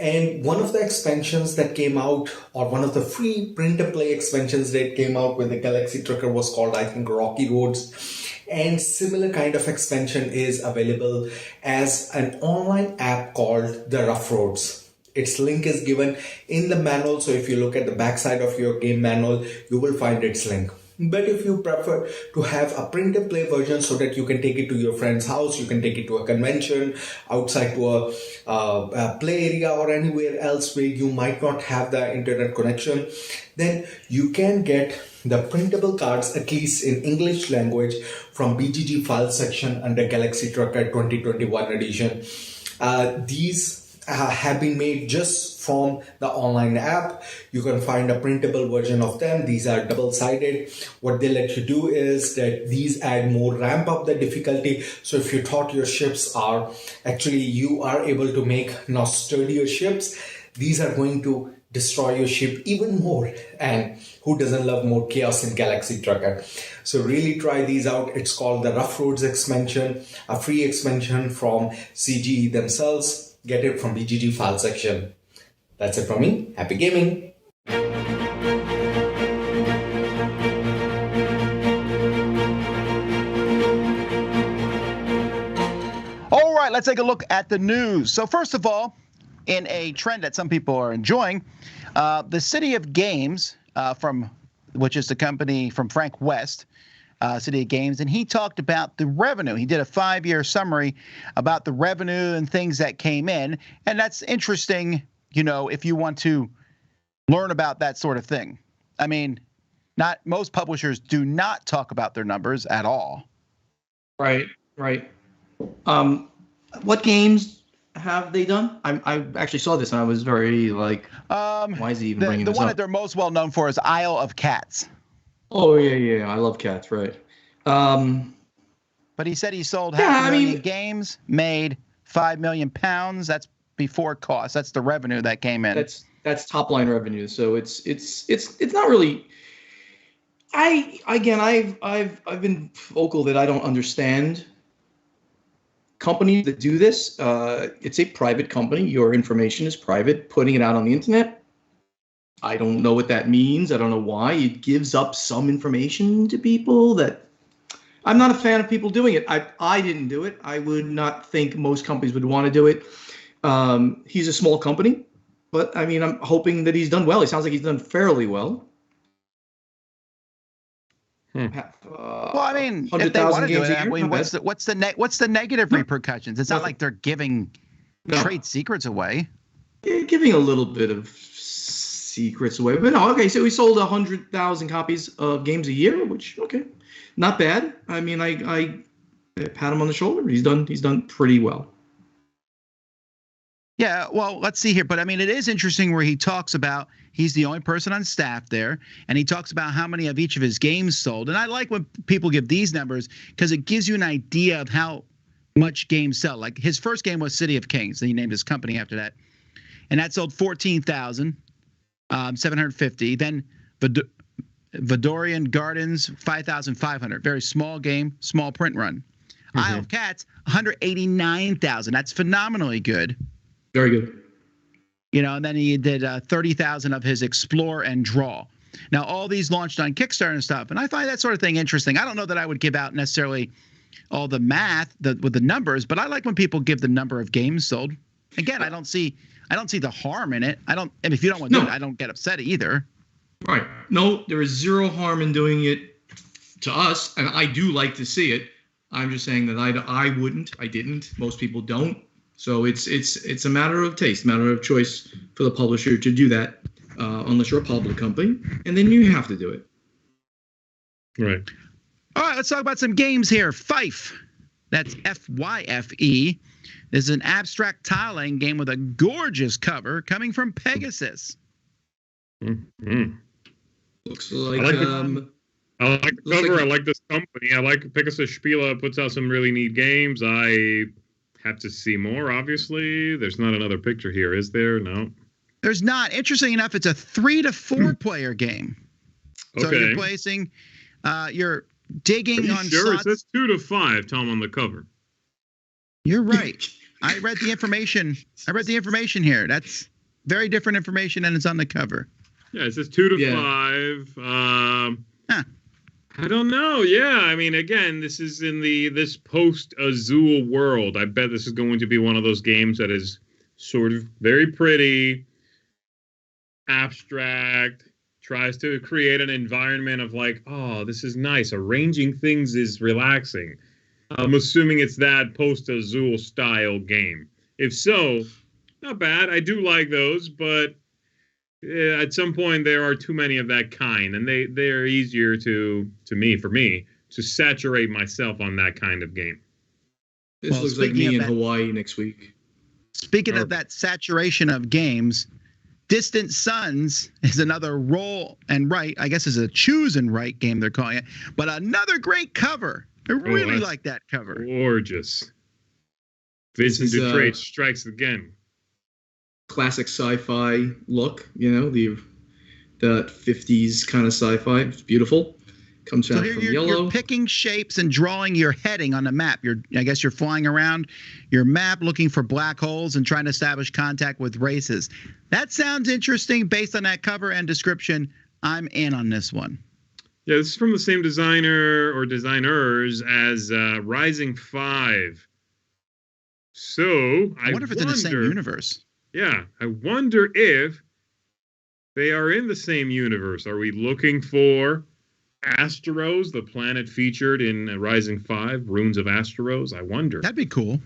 And one of the expansions that came out, or one of the free print-and-play expansions that came out with the Galaxy Trucker was called, I think, Rocky Roads. And similar kind of expansion is available as an online app called the Rough Roads. Its link is given in the manual, so if you look at the backside of your game manual, you will find its link. But if you prefer to have a print and play version so that you can take it to your friend's house, you can take it to a convention, outside to a play area or anywhere else where you might not have the internet connection, then you can get the printable cards, at least in English language, from BGG file section under Galaxy Trucker 2021 edition. These have been made just from the online app. You can find a printable version of them. These are double-sided. What they let you do is that these add more, ramp up the difficulty. So if you thought your ships are actually, you are able to make now sturdier ships, these are going to destroy your ship even more. And who doesn't love more chaos in Galaxy Trucker? So really try these out. It's called the Rough Roads expansion, a free expansion from CGE themselves. Get it from BGG file section. That's it from me. Happy gaming. All right, let's take a look at the news. So first of all, in a trend that some people are enjoying, the City of Games, which is the company from Frank West, City of Games, and he talked about the revenue. He did a 5-year summary about the revenue and things that came in, and that's interesting, if you want to learn about that sort of thing. I mean, not most publishers do not talk about their numbers at all. Right. What games have they done? I actually saw this and I was very like, why is he even bringing this up? The one that they're most well known for is Isle of Cats. Oh yeah, I love cats, right? But he said he sold half a million games, made £5 million. That's before cost. That's the revenue that came in. That's top line revenue. So it's not really. I've been vocal that I don't understand companies that do this. It's a private company. Your information is private. Putting it out on the internet, I don't know what that means. I don't know why. It gives up some information to people that I'm not a fan of people doing it. I didn't do it. I would not think most companies would want to do it. He's a small company, but I mean, I'm hoping that he's done well. He sounds like he's done fairly well. Well, I mean, if they want to do it, what's the negative repercussions? It's not like they're giving trade secrets away. Yeah, giving a little bit of secrets away, but no. Okay, so he sold 100,000 copies of games a year, which not bad. I mean, I pat him on the shoulder. He's done pretty well. Yeah, well, let's see here. But I mean, it is interesting where he talks about he's the only person on staff there, and he talks about how many of each of his games sold. And I like when people give these numbers because it gives you an idea of how much games sell. Like his first game was City of Kings, and he named his company after that, and that sold 14,750. Then Vidorian Gardens 5,500. Very small game, small print run. Isle of Cats 189,000. That's phenomenally good. Very good. And then he did 30,000 of his Explore and Draw. Now, all these launched on Kickstarter and stuff, and I find that sort of thing interesting. I don't know that I would give out necessarily all the math with the numbers, but I like when people give the number of games sold. Again, I don't see the harm in it. And if you don't want to do it, I don't get upset either. Right. No, there is zero harm in doing it to us, and I do like to see it. I'm just saying that I wouldn't. I didn't. Most people don't. So it's a matter of taste, matter of choice for the publisher to do that, unless you're a public company, and then you have to do it. Right. All right, let's talk about some games here. Fife, that's Fyfe, is an abstract tile-laying game with a gorgeous cover coming from Pegasus. Mm-hmm. Looks like I like the cover. I like this company. I like Pegasus Spiele puts out some really neat games. I have to see more, obviously. There's not another picture here, is there? No. There's not. Interesting enough, it's a 3 to 4 player game. So you're placing, you're digging on sure? slots. It says 2 to 5, Tom, on the cover. You're right. I read the information here. That's very different information than it's on the cover. Yeah, it says 2 to 5. I don't know. Yeah, I mean, again, this is in this post-Azul world. I bet this is going to be one of those games that is sort of very pretty, abstract, tries to create an environment of like, oh, this is nice. Arranging things is relaxing. I'm assuming it's that post-Azul style game. If so, not bad. I do like those, but at some point there are too many of that kind, and they're easier for me to saturate myself on that kind of game. This looks like me in Hawaii next week. Speaking of that saturation of games, Distant Sons is another roll and write. I guess is a choose and write game they're calling it, but another great cover. I really like that cover. Gorgeous. Vincent Dutrait strikes again. Classic sci-fi look, the 50s kind of sci-fi. It's beautiful. Comes out from yellow. You're picking shapes and drawing your heading on the map. I guess you're flying around your map looking for black holes and trying to establish contact with races. That sounds interesting based on that cover and description. I'm in on this one. Yeah, this is from the same designer or designers as Rising 5. So I wonder if it's in the same universe. Yeah, I wonder if they are in the same universe. Are we looking for Asteros, the planet featured in Rising 5, Runes of Asteros? I wonder. That'd be cool.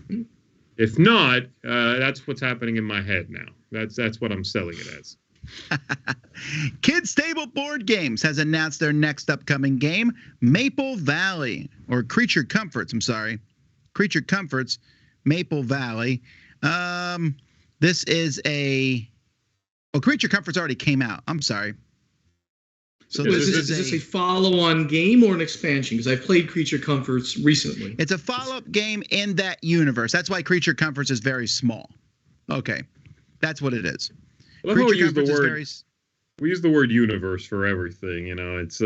If not, that's what's happening in my head now. That's what I'm selling it as. Kids Table Board Games has announced their next upcoming game, Maple Valley, or Creature Comforts. I'm sorry, Creature Comforts, Maple Valley. This is Creature Comforts already came out. I'm sorry. So is this a follow-on game or an expansion? Because I've played Creature Comforts recently. It's a follow-up game in that universe. That's why Creature Comforts is very small. Okay, that's what it is. Well, we use the word universe for everything. You know, it's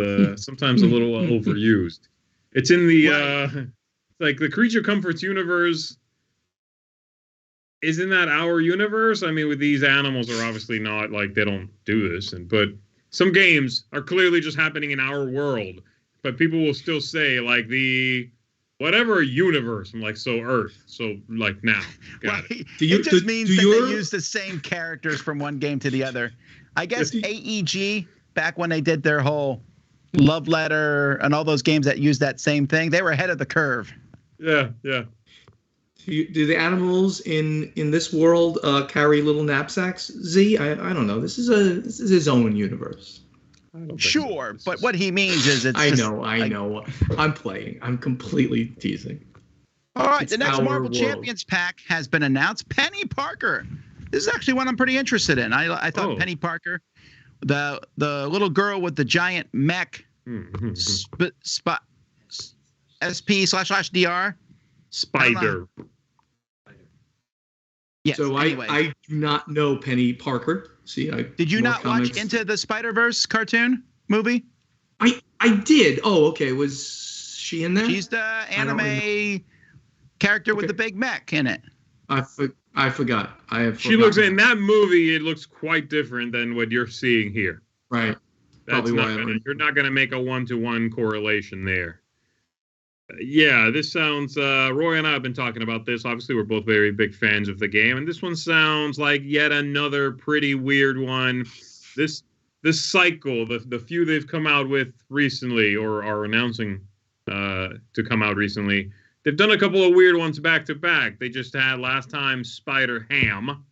sometimes a little overused. It's in the like the Creature Comforts universe. Isn't that our universe? I mean, with these animals are obviously not like they don't do this, but some games are clearly just happening in our world. But people will still say like the whatever universe. I'm like, so Earth. So like now. Got it. It just means that they use the same characters from one game to the other. I guess AEG, back when they did their whole love letter and all those games that used that same thing, they were ahead of the curve. Yeah. Do the animals in this world carry little knapsacks? Z, I don't know. This is his own universe. Sure, but what he means is it's. I know. I'm playing. I'm completely teasing. All right, the next Marvel Champions pack has been announced. Penny Parker. This is actually one I'm pretty interested in. I thought Penny Parker, the little girl with the giant mech, SP/DR. Spider. Yes. So anyway. I do not know Penny Parker. See, did you not watch Into the Spider-Verse cartoon movie? I did. Oh, okay. Was she in there? She's the anime character with the big mech in it. I forgot. She looks in that movie. It looks quite different than what you're seeing here. Right. That's you're not going to make a 1-to-1 correlation there. Yeah, this sounds. Roy and I have been talking about this. Obviously, we're both very big fans of the game, and this one sounds like yet another pretty weird one. This cycle, the few they've come out with recently, or are announcing to come out recently, they've done a couple of weird ones back to back. They just had last time Spider Ham,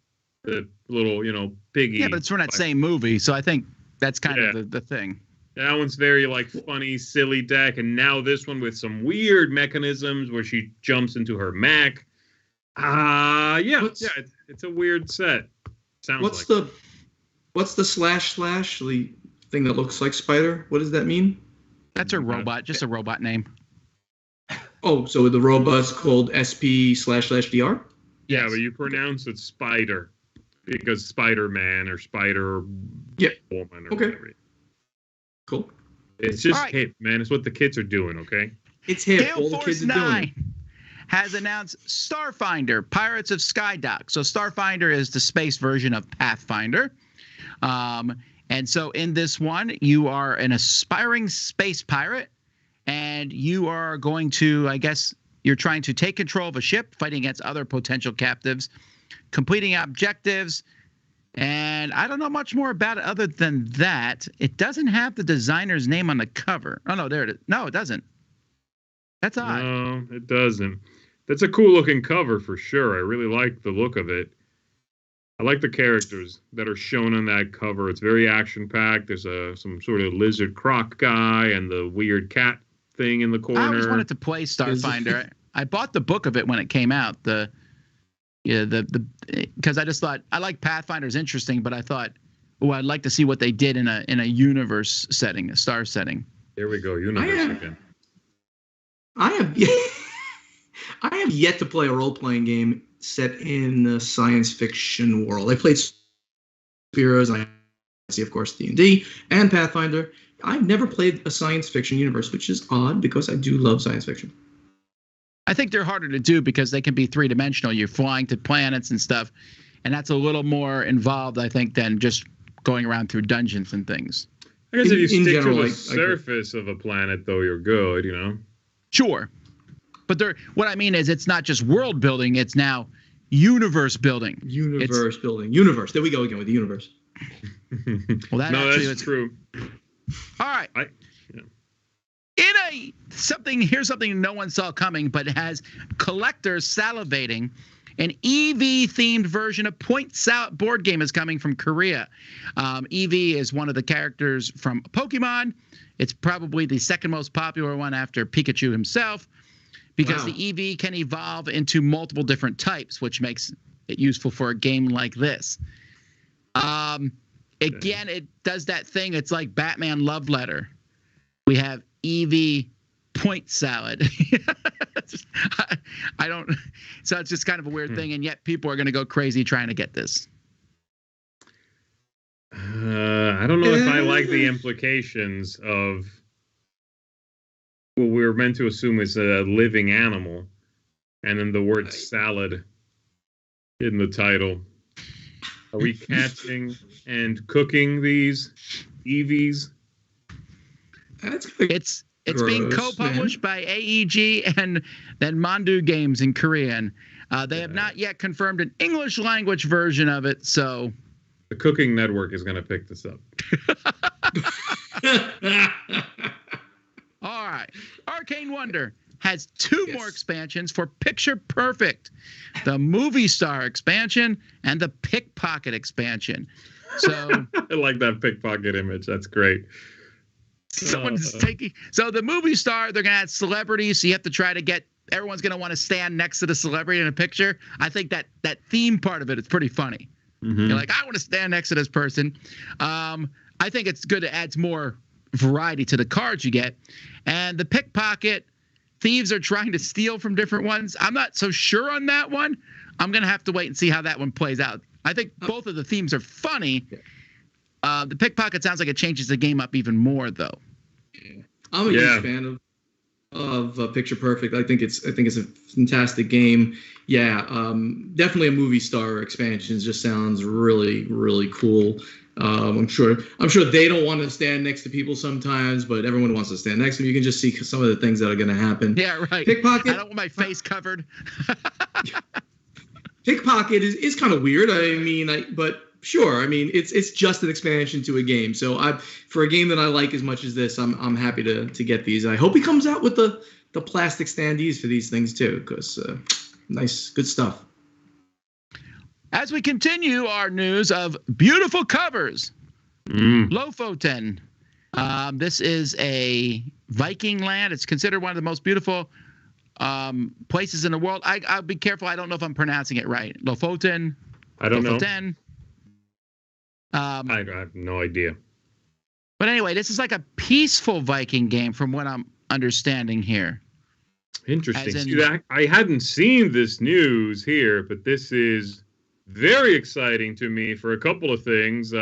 the little piggy. Yeah, but it's from that same movie, so I think that's kind of the thing. That one's very like funny, silly deck, and now this one with some weird mechanisms where she jumps into her mech. It's a weird set. What's the / the thing that looks like Spider? What does that mean? That's a robot, just a robot name. Oh, so the robot's called SP/DR? Yeah, but you pronounce it Spider because Spider-Man or Spider Woman or whatever. Cool. It's just hip, man. It's what the kids are doing, okay? It's hip. Gale All the Force kids are doing 9 it. has announced Starfinder, Pirates of Skydock. So Starfinder is the space version of Pathfinder. And so in this one, you are an aspiring space pirate, and you are going to, I guess, you're trying to take control of a ship, fighting against other potential captives, completing objectives. And I don't know much more about it other than that. It doesn't have the designer's name on the cover. Oh, no, there it is. No, it doesn't. That's odd. No, it doesn't. That's a cool looking cover for sure. I really like the look of it. I like the characters that are shown on that cover. It's very action packed. There's some sort of lizard croc guy and the weird cat thing in the corner. I always wanted to play Starfinder. I bought the book of it when it came out. Because I just thought I like Pathfinder's interesting, but I thought, I'd like to see what they did in a universe setting, a star setting. There we go, universe again. I have yet to play a role-playing game set in a science fiction world. I played Heroes, I see, of course, D&D and Pathfinder. I've never played a science fiction universe, which is odd because I do love science fiction. I think they're harder to do because they can be three-dimensional. You're flying to planets and stuff, and that's a little more involved, I think, than just going around through dungeons and things. I guess if you stick to the surface of a planet, though, you're good, Sure. But what I mean is it's not just world building, it's now universe building. Universe. There we go again with the universe. Well, that's true. All right. Here's something no one saw coming, but it has collectors salivating. An EV-themed version of Point Salad board game is coming from Korea. EV is one of the characters from Pokemon. It's probably the second most popular one after Pikachu himself, because the EV can evolve into multiple different types, which makes it useful for a game like this. Again, it does that thing. It's like Batman Love Letter. We have EV Point Salad. I don't. So it's just kind of a weird thing, and yet people are going to go crazy trying to get this. I don't know if I like the implications of what we're meant to assume is a living animal, and then the word salad in the title. Are we catching and cooking these EVs? It's being co-published by AEG and then Mandu Games in Korean. They have not yet confirmed an English language version of it, so the Cooking Network is going to pick this up. All right. Arcane Wonder has two more expansions for Picture Perfect, the Movie Star expansion and the Pickpocket expansion. So I like that pickpocket image. That's great. Someone's taking. So the Movie Star, they're going to add celebrities. So you have to try to get. Everyone's going to want to stand next to the celebrity in a picture. I think that theme part of it is pretty funny. Mm-hmm. You're like, I want to stand next to this person. I think it's good. It adds more variety to the cards you get. And the Pickpocket, thieves are trying to steal from different ones. I'm not so sure on that one. I'm going to have to wait and see how that one plays out. I think both of the themes are funny. The Pickpocket sounds like it changes the game up even more, though. Yeah. I'm a huge fan of Picture Perfect. I think it's a fantastic game. Yeah, definitely a Movie Star expansion. Just sounds really, really cool. I'm sure they don't want to stand next to people sometimes, but everyone wants to stand next to them. You can just see some of the things that are going to happen. Yeah, right. Pickpocket. I don't want my face covered. Pickpocket is kind of weird. I mean, but sure. I mean, it's just an expansion to a game. So for a game that I like as much as this, I'm happy to get these. I hope he comes out with the plastic standees for these things too, because nice, good stuff. As we continue our news of beautiful covers, Lofoten. This is a Viking land. It's considered one of the most beautiful places in the world. I'll be careful. I don't know if I'm pronouncing it right. Lofoten. I don't know. I have no idea. But anyway, this is like a peaceful Viking game from what I'm understanding here. Interesting. I hadn't seen this news here, but this is very exciting to me for a couple of things.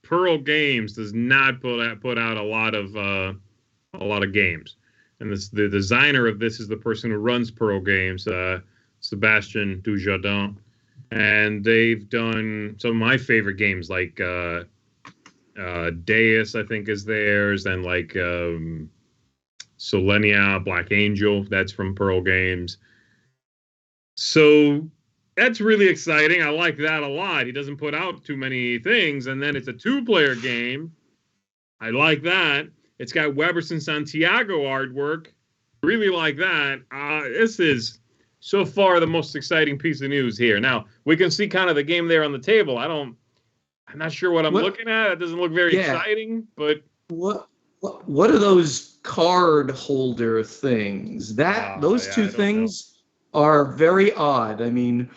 Pearl Games does not put out a lot of games, and the designer of this is the person who runs Pearl Games, Sébastien Dujardin, and they've done some of my favorite games like Deus, I think, is theirs, and like Solenia, Black Angel, that's from Pearl Games. So that's really exciting. I like that a lot. He doesn't put out too many things, and then it's a 2-player game. I like that. It's got Weberson Santiago artwork. Really like that. This is so far the most exciting piece of news here. Now, we can see kind of the game there on the table. I'm not sure what I'm looking at. It doesn't look very exciting, but what are those card holder things? Those two things are very odd. I mean,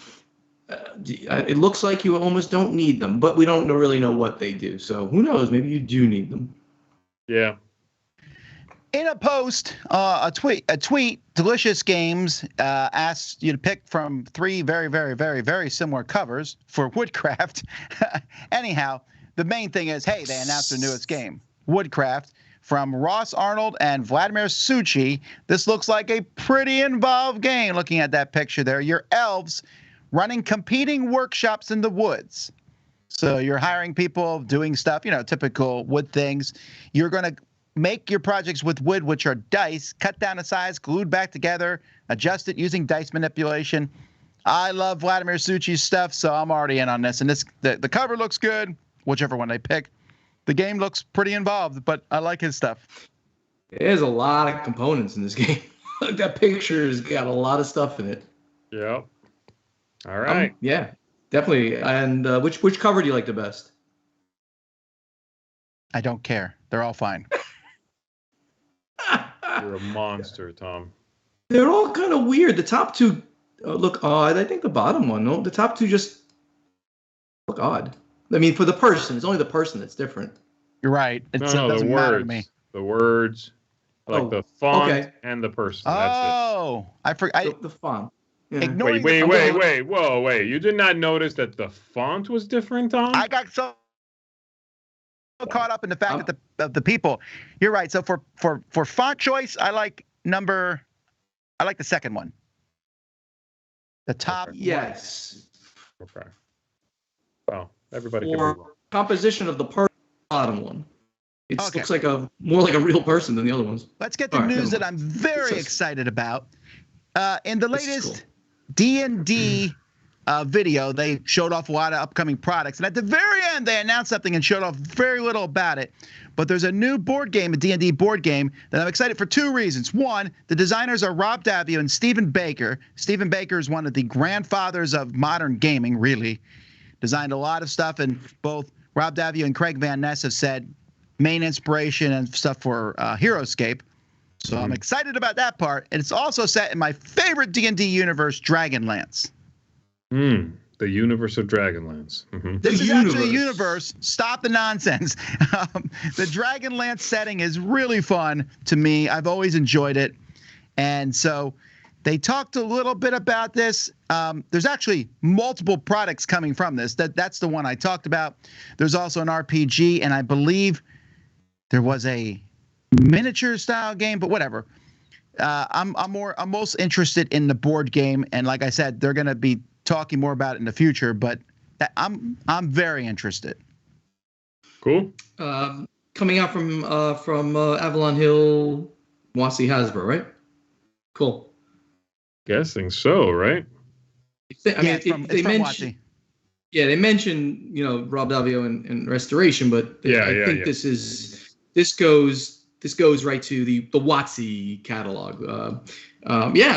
it looks like you almost don't need them, but we don't really know what they do. So who knows? Maybe you do need them. Yeah. In a post, a tweet, Delicious Games asked you to pick from 3 very, very, very, very similar covers for Woodcraft. Anyhow, the main thing is, hey, they announced their newest game, Woodcraft, from Ross Arnold and Vladimir Suchi. This looks like a pretty involved game. Looking at that picture there, you're elves running competing workshops in the woods. So you're hiring people, doing stuff, typical wood things. You're going to make your projects with wood, which are dice, cut down to size, glued back together, adjust it using dice manipulation. I love Vladimir Suchi's stuff, so I'm already in on this. And the cover looks good, whichever one they pick. The game looks pretty involved, but I like his stuff. There's a lot of components in this game. That picture's got a lot of stuff in it. Yep. All right. Yeah, definitely. And which cover do you like the best? I don't care. They're all fine. You're a monster, Tom. They're all kind of weird. The top two look odd. I think the bottom one, no. The top two just look odd. I mean, for the person, it's only the person that's different. You're right. It No, doesn't the matter words. to me. The words, like the font and the person. That's Oh, I forgot. The font. Yeah. Ignoring Wait. You did not notice that the font was different, Tom? I got so caught up in the fact that the people. You're right. So for font choice, I like the second one. The top. Okay. Yes. Okay. Well, everybody can be Or wrong. composition of the bottom one. It Okay. looks like more like a real person than the other ones. Let's get the All right, news never that I'm very excited about. In the This is latest D&D video, they showed off a lot of upcoming products, and at the very end, they announced something and showed off very little about it. But there's a new board game, a D&D board game, that I'm excited for two reasons. One, the designers are Rob Daviau and Stephen Baker. Stephen Baker is one of the grandfathers of modern gaming, really. Designed a lot of stuff, and both Rob Daviau and Craig Van Ness have said main inspiration and stuff for HeroScape. So I'm excited about that part. And it's also set in my favorite D&D universe, Dragonlance. The universe of Dragonlance. This is actually a universe. Stop the nonsense. The Dragonlance setting is really fun to me. I've always enjoyed it. And so they talked a little bit about this. There's actually multiple products coming from this. That's the one I talked about. There's also an RPG, and I believe there was a miniature style game, but whatever. I'm most interested in the board game, and like I said, they're going to be talking more about it in the future. But I'm very interested. Cool. Coming out from Avalon Hill, Wasi Hasbro, right? Cool. Guessing so, right? I mean, they mentioned. Yeah, they mentioned Rob Daviau and Restoration, but I think this goes right to the WotC catalog.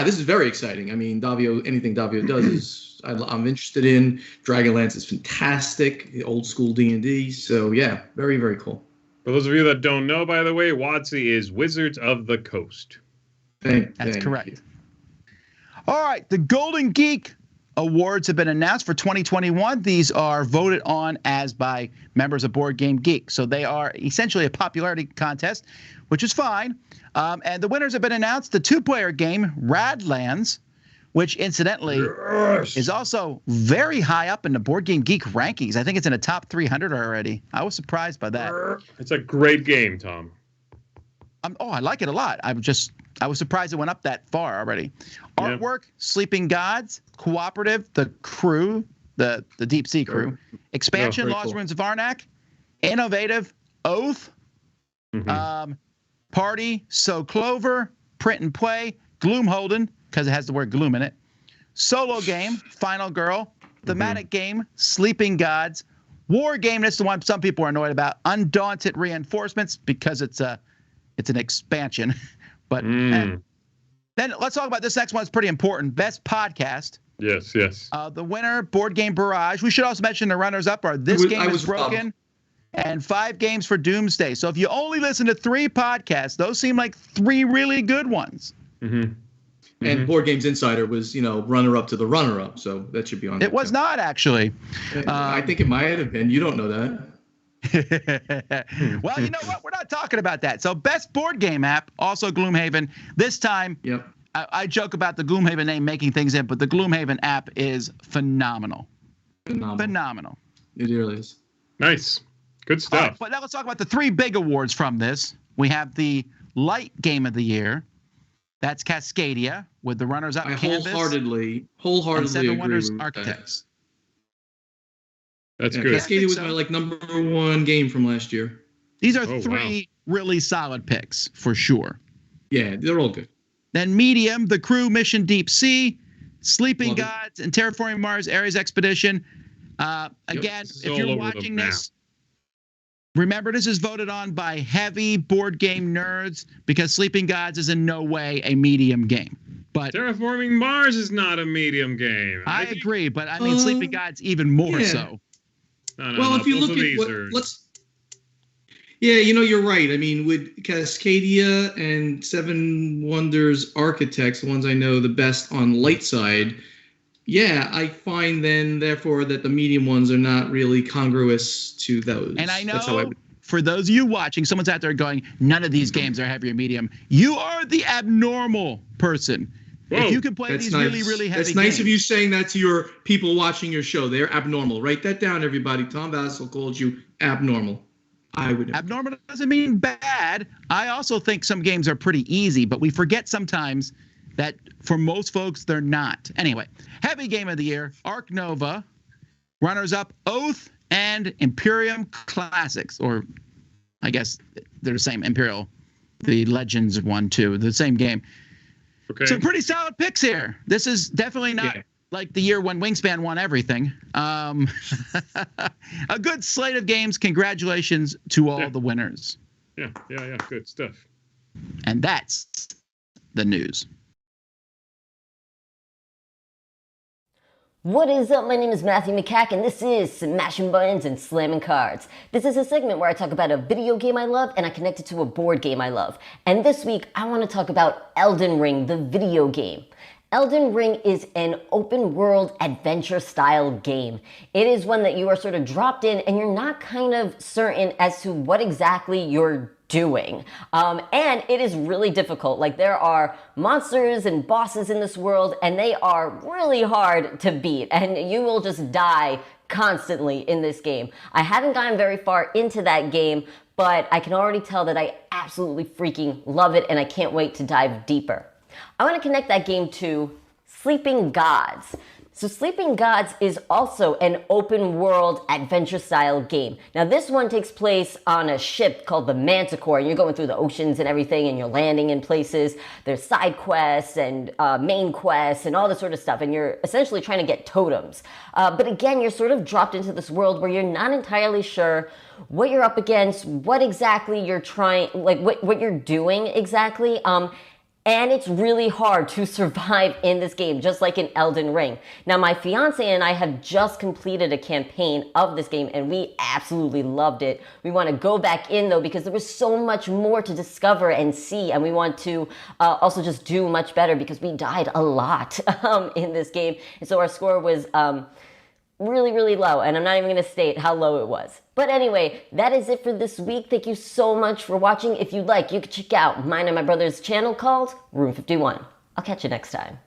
This is very exciting. I mean, anything Daviau does is I'm interested in. Dragonlance is fantastic, the old school D&D. So yeah, very, very cool. For those of you that don't know, by the way, WotC is Wizards of the Coast. That's correct. All right, the Golden Geek Awards have been announced for 2021. These are voted on as by members of Board Game Geek. So they are essentially a popularity contest, which is fine. And the winners have been announced. The two-player game, Radlands, which incidentally is also very high up in the Board Game Geek rankings. I think it's in the top 300 already. I was surprised by that. It's a great game, Tom. I like it a lot. I was surprised it went up that far already. Artwork, Sleeping Gods, Cooperative, The Crew, the Deep Sea Crew, Expansion, Lost Ruins of Arnak, Innovative, Oath, Party, So Clover, Print and Play, Gloomholden, because it has the word gloom in it, Solo Game, Final Girl, Thematic Game, Sleeping Gods, War Game, that's the one some people are annoyed about, Undaunted Reinforcements, because it's an expansion. But then let's talk about this next one. It's pretty important. Best podcast. Yes. The winner, Board Game Barrage. We should also mention the runners-up are This Game is Broken and 5 Games for Doomsday. So if you only listen to 3 podcasts, those seem like 3 really good ones. And Board Games Insider was, runner-up to the runner-up. So that should be on. It was not, actually. I think it might have been. You don't know that. Well, you know what? We're not talking about that. So best board game app, also Gloomhaven. This time, I joke about the Gloomhaven name making things in, but the Gloomhaven app is phenomenal. Phenomenal. It really is. Nice. Good stuff. Right, but now let's talk about the 3 big awards from this. We have the Light Game of the Year. That's Cascadia with the runners-up Canvas. Wholeheartedly and Seven agree Wonders with Architects. That's good. Cascadia was my number 1 game from last year. These are 3 really solid picks for sure. Yeah, they're all good. Then Medium, The Crew, Mission Deep Sea, Sleeping Gods, and Terraforming Mars, Ares Expedition. Again, if you're watching this, Remember, this is voted on by heavy board game nerds because Sleeping Gods is in no way a medium game. But Terraforming Mars is not a medium game. I agree, but I mean, Sleeping Gods even more so. No, if you look at let's. Yeah, you're right. I mean, with Cascadia and Seven Wonders Architects, the ones I know the best on light side, yeah, I find then, therefore, that the medium ones are not really congruous to those. And I know, for those of you watching, someone's out there going, none of these games are heavy or medium. You are the abnormal person. Whoa, if you can play these really, really heavy That's nice games. of you saying that to your people watching your show. They're abnormal. Write that down, everybody. Tom Vassell called you abnormal. I would. Abnormal doesn't mean bad. I also think some games are pretty easy, but we forget sometimes that for most folks, they're not. Anyway, heavy game of the year, Arc Nova. Runners-up, Oath and Imperium Classics. Or I guess they're the same. Imperial, the Legends one, too. The same game. Okay. Some pretty solid picks here. This is definitely not like the year when Wingspan won everything. A good slate of games. Congratulations to all the winners. Yeah. Good stuff. And that's the news. What is up? My name is Matthew McCack, and this is Smashing Buttons and Slamming Cards. This is a segment where I talk about a video game I love and I connect it to a board game I love. And this week, I want to talk about Elden Ring, the video game. Elden Ring is an open world adventure style game. It is one that you are sort of dropped in and you're not kind of certain as to what exactly you're doing. And it is really difficult. Like, there are monsters and bosses in this world and they are really hard to beat and you will just die constantly in this game. I haven't gotten very far into that game, but I can already tell that I absolutely freaking love it and I can't wait to dive deeper. I want to connect that game to Sleeping Gods. So Sleeping Gods is also an open world adventure style game. Now this one takes place on a ship called the Manticore, and you're going through the oceans and everything and you're landing in places. There's side quests and main quests and all this sort of stuff, and you're essentially trying to get totems. But again, you're sort of dropped into this world where you're not entirely sure what you're up against, what exactly you're trying, like what you're doing exactly. And it's really hard to survive in this game, just like in Elden Ring. Now, my fiance and I have just completed a campaign of this game, and we absolutely loved it. We want to go back in, though, because there was so much more to discover and see, and we want to also just do much better because we died a lot in this game. And so our score was really, really low, and I'm not even going to state how low it was. But anyway, that is it for this week. Thank you so much for watching. If you'd like, you can check out mine and my brother's channel called Room 51. I'll catch you next time.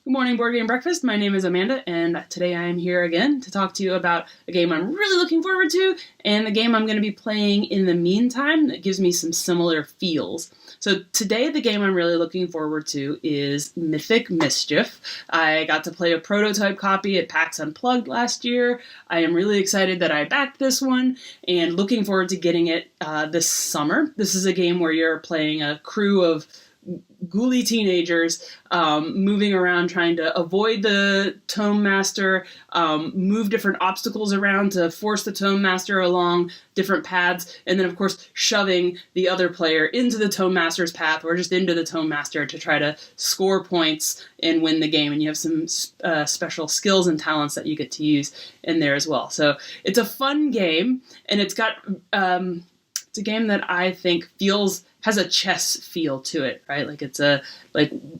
Good morning, Board Game Breakfast. My name is Amanda, and today I am here again to talk to you about a game I'm really looking forward to, and the game I'm going to be playing in the meantime that gives me some similar feels. So today, the game I'm really looking forward to is Mythic Mischief. I got to play a prototype copy at PAX Unplugged last year. I am really excited that I backed this one, and looking forward to getting it this summer. This is a game where you're playing a crew of ghouly teenagers moving around trying to avoid the Tome Master, move different obstacles around to force the Tome Master along different paths, and then of course shoving the other player into the Tome Master's path or just into the Tome Master to try to score points and win the game. And you have some special skills and talents that you get to use in there as well. So it's a fun game, and it's got it's a game that I think has a chess feel to it, right? Like it's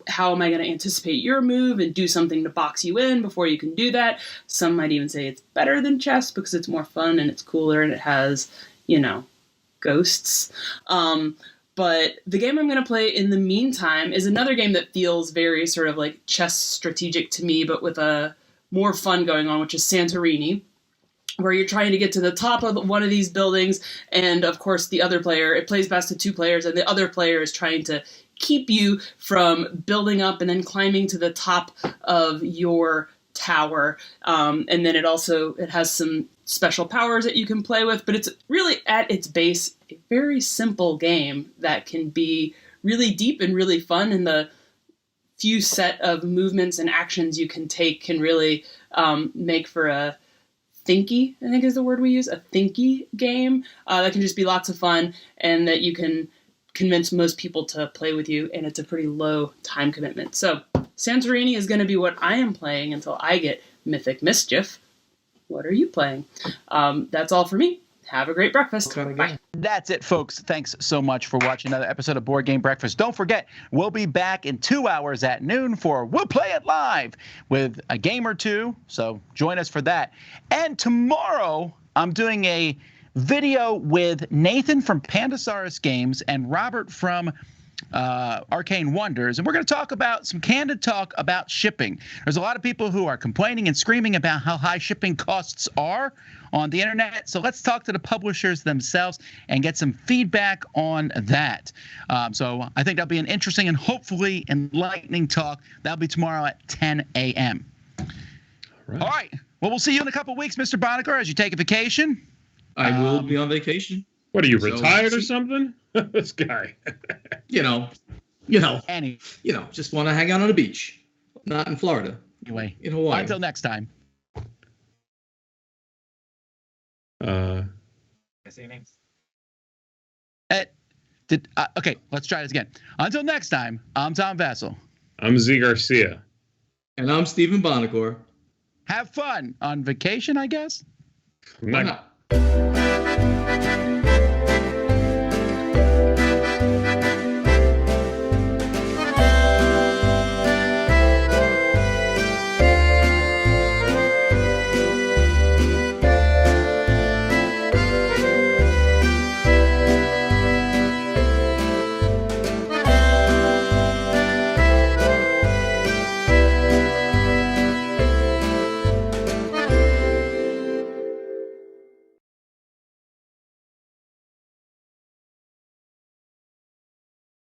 how am I going to anticipate your move and do something to box you in before you can do that? Some might even say it's better than chess because it's more fun and it's cooler and it has, ghosts. But the game I'm going to play in the meantime is another game that feels very sort of like chess strategic to me, but with a more fun going on, which is Santorini, where you're trying to get to the top of one of these buildings, and of course the other player, it plays best to two players, and the other player is trying to keep you from building up and then climbing to the top of your tower. And then it has some special powers that you can play with, but it's really at its base a very simple game that can be really deep and really fun, and the few set of movements and actions you can take can really make for a thinky, I think is the word we use, a thinky game that can just be lots of fun and that you can convince most people to play with you, and it's a pretty low time commitment. So Santorini is going to be what I am playing until I get Mythic Mischief. What are you playing? That's all for me. Have a great breakfast. Bye. That's it, folks. Thanks so much for watching another episode of Board Game Breakfast. Don't forget, we'll be back in 2 hours at noon for We'll Play It Live with a game or two. So join us for that. And tomorrow, I'm doing a video with Nathan from Pandasaurus Games and Robert from Arcane Wonders, and we're going to talk about some candid talk about shipping. There's a lot of people who are complaining and screaming about how high shipping costs are on the internet, so let's talk to the publishers themselves and get some feedback on that. So I think that'll be an interesting and hopefully enlightening talk. That'll be tomorrow at 10 a.m. All right. Well, we'll see you in a couple of weeks, Mr. Boddicker, as you take a vacation. I will be on vacation. What are you, retired or something? This guy. Just want to hang out on the beach. Not in Florida. Anyway, in Hawaii. Until next time. Say your names. Okay, let's try this again. Until next time, I'm Tom Vassell. I'm Z Garcia. And I'm Stephen Bonacore. Have fun on vacation, I guess. Why not?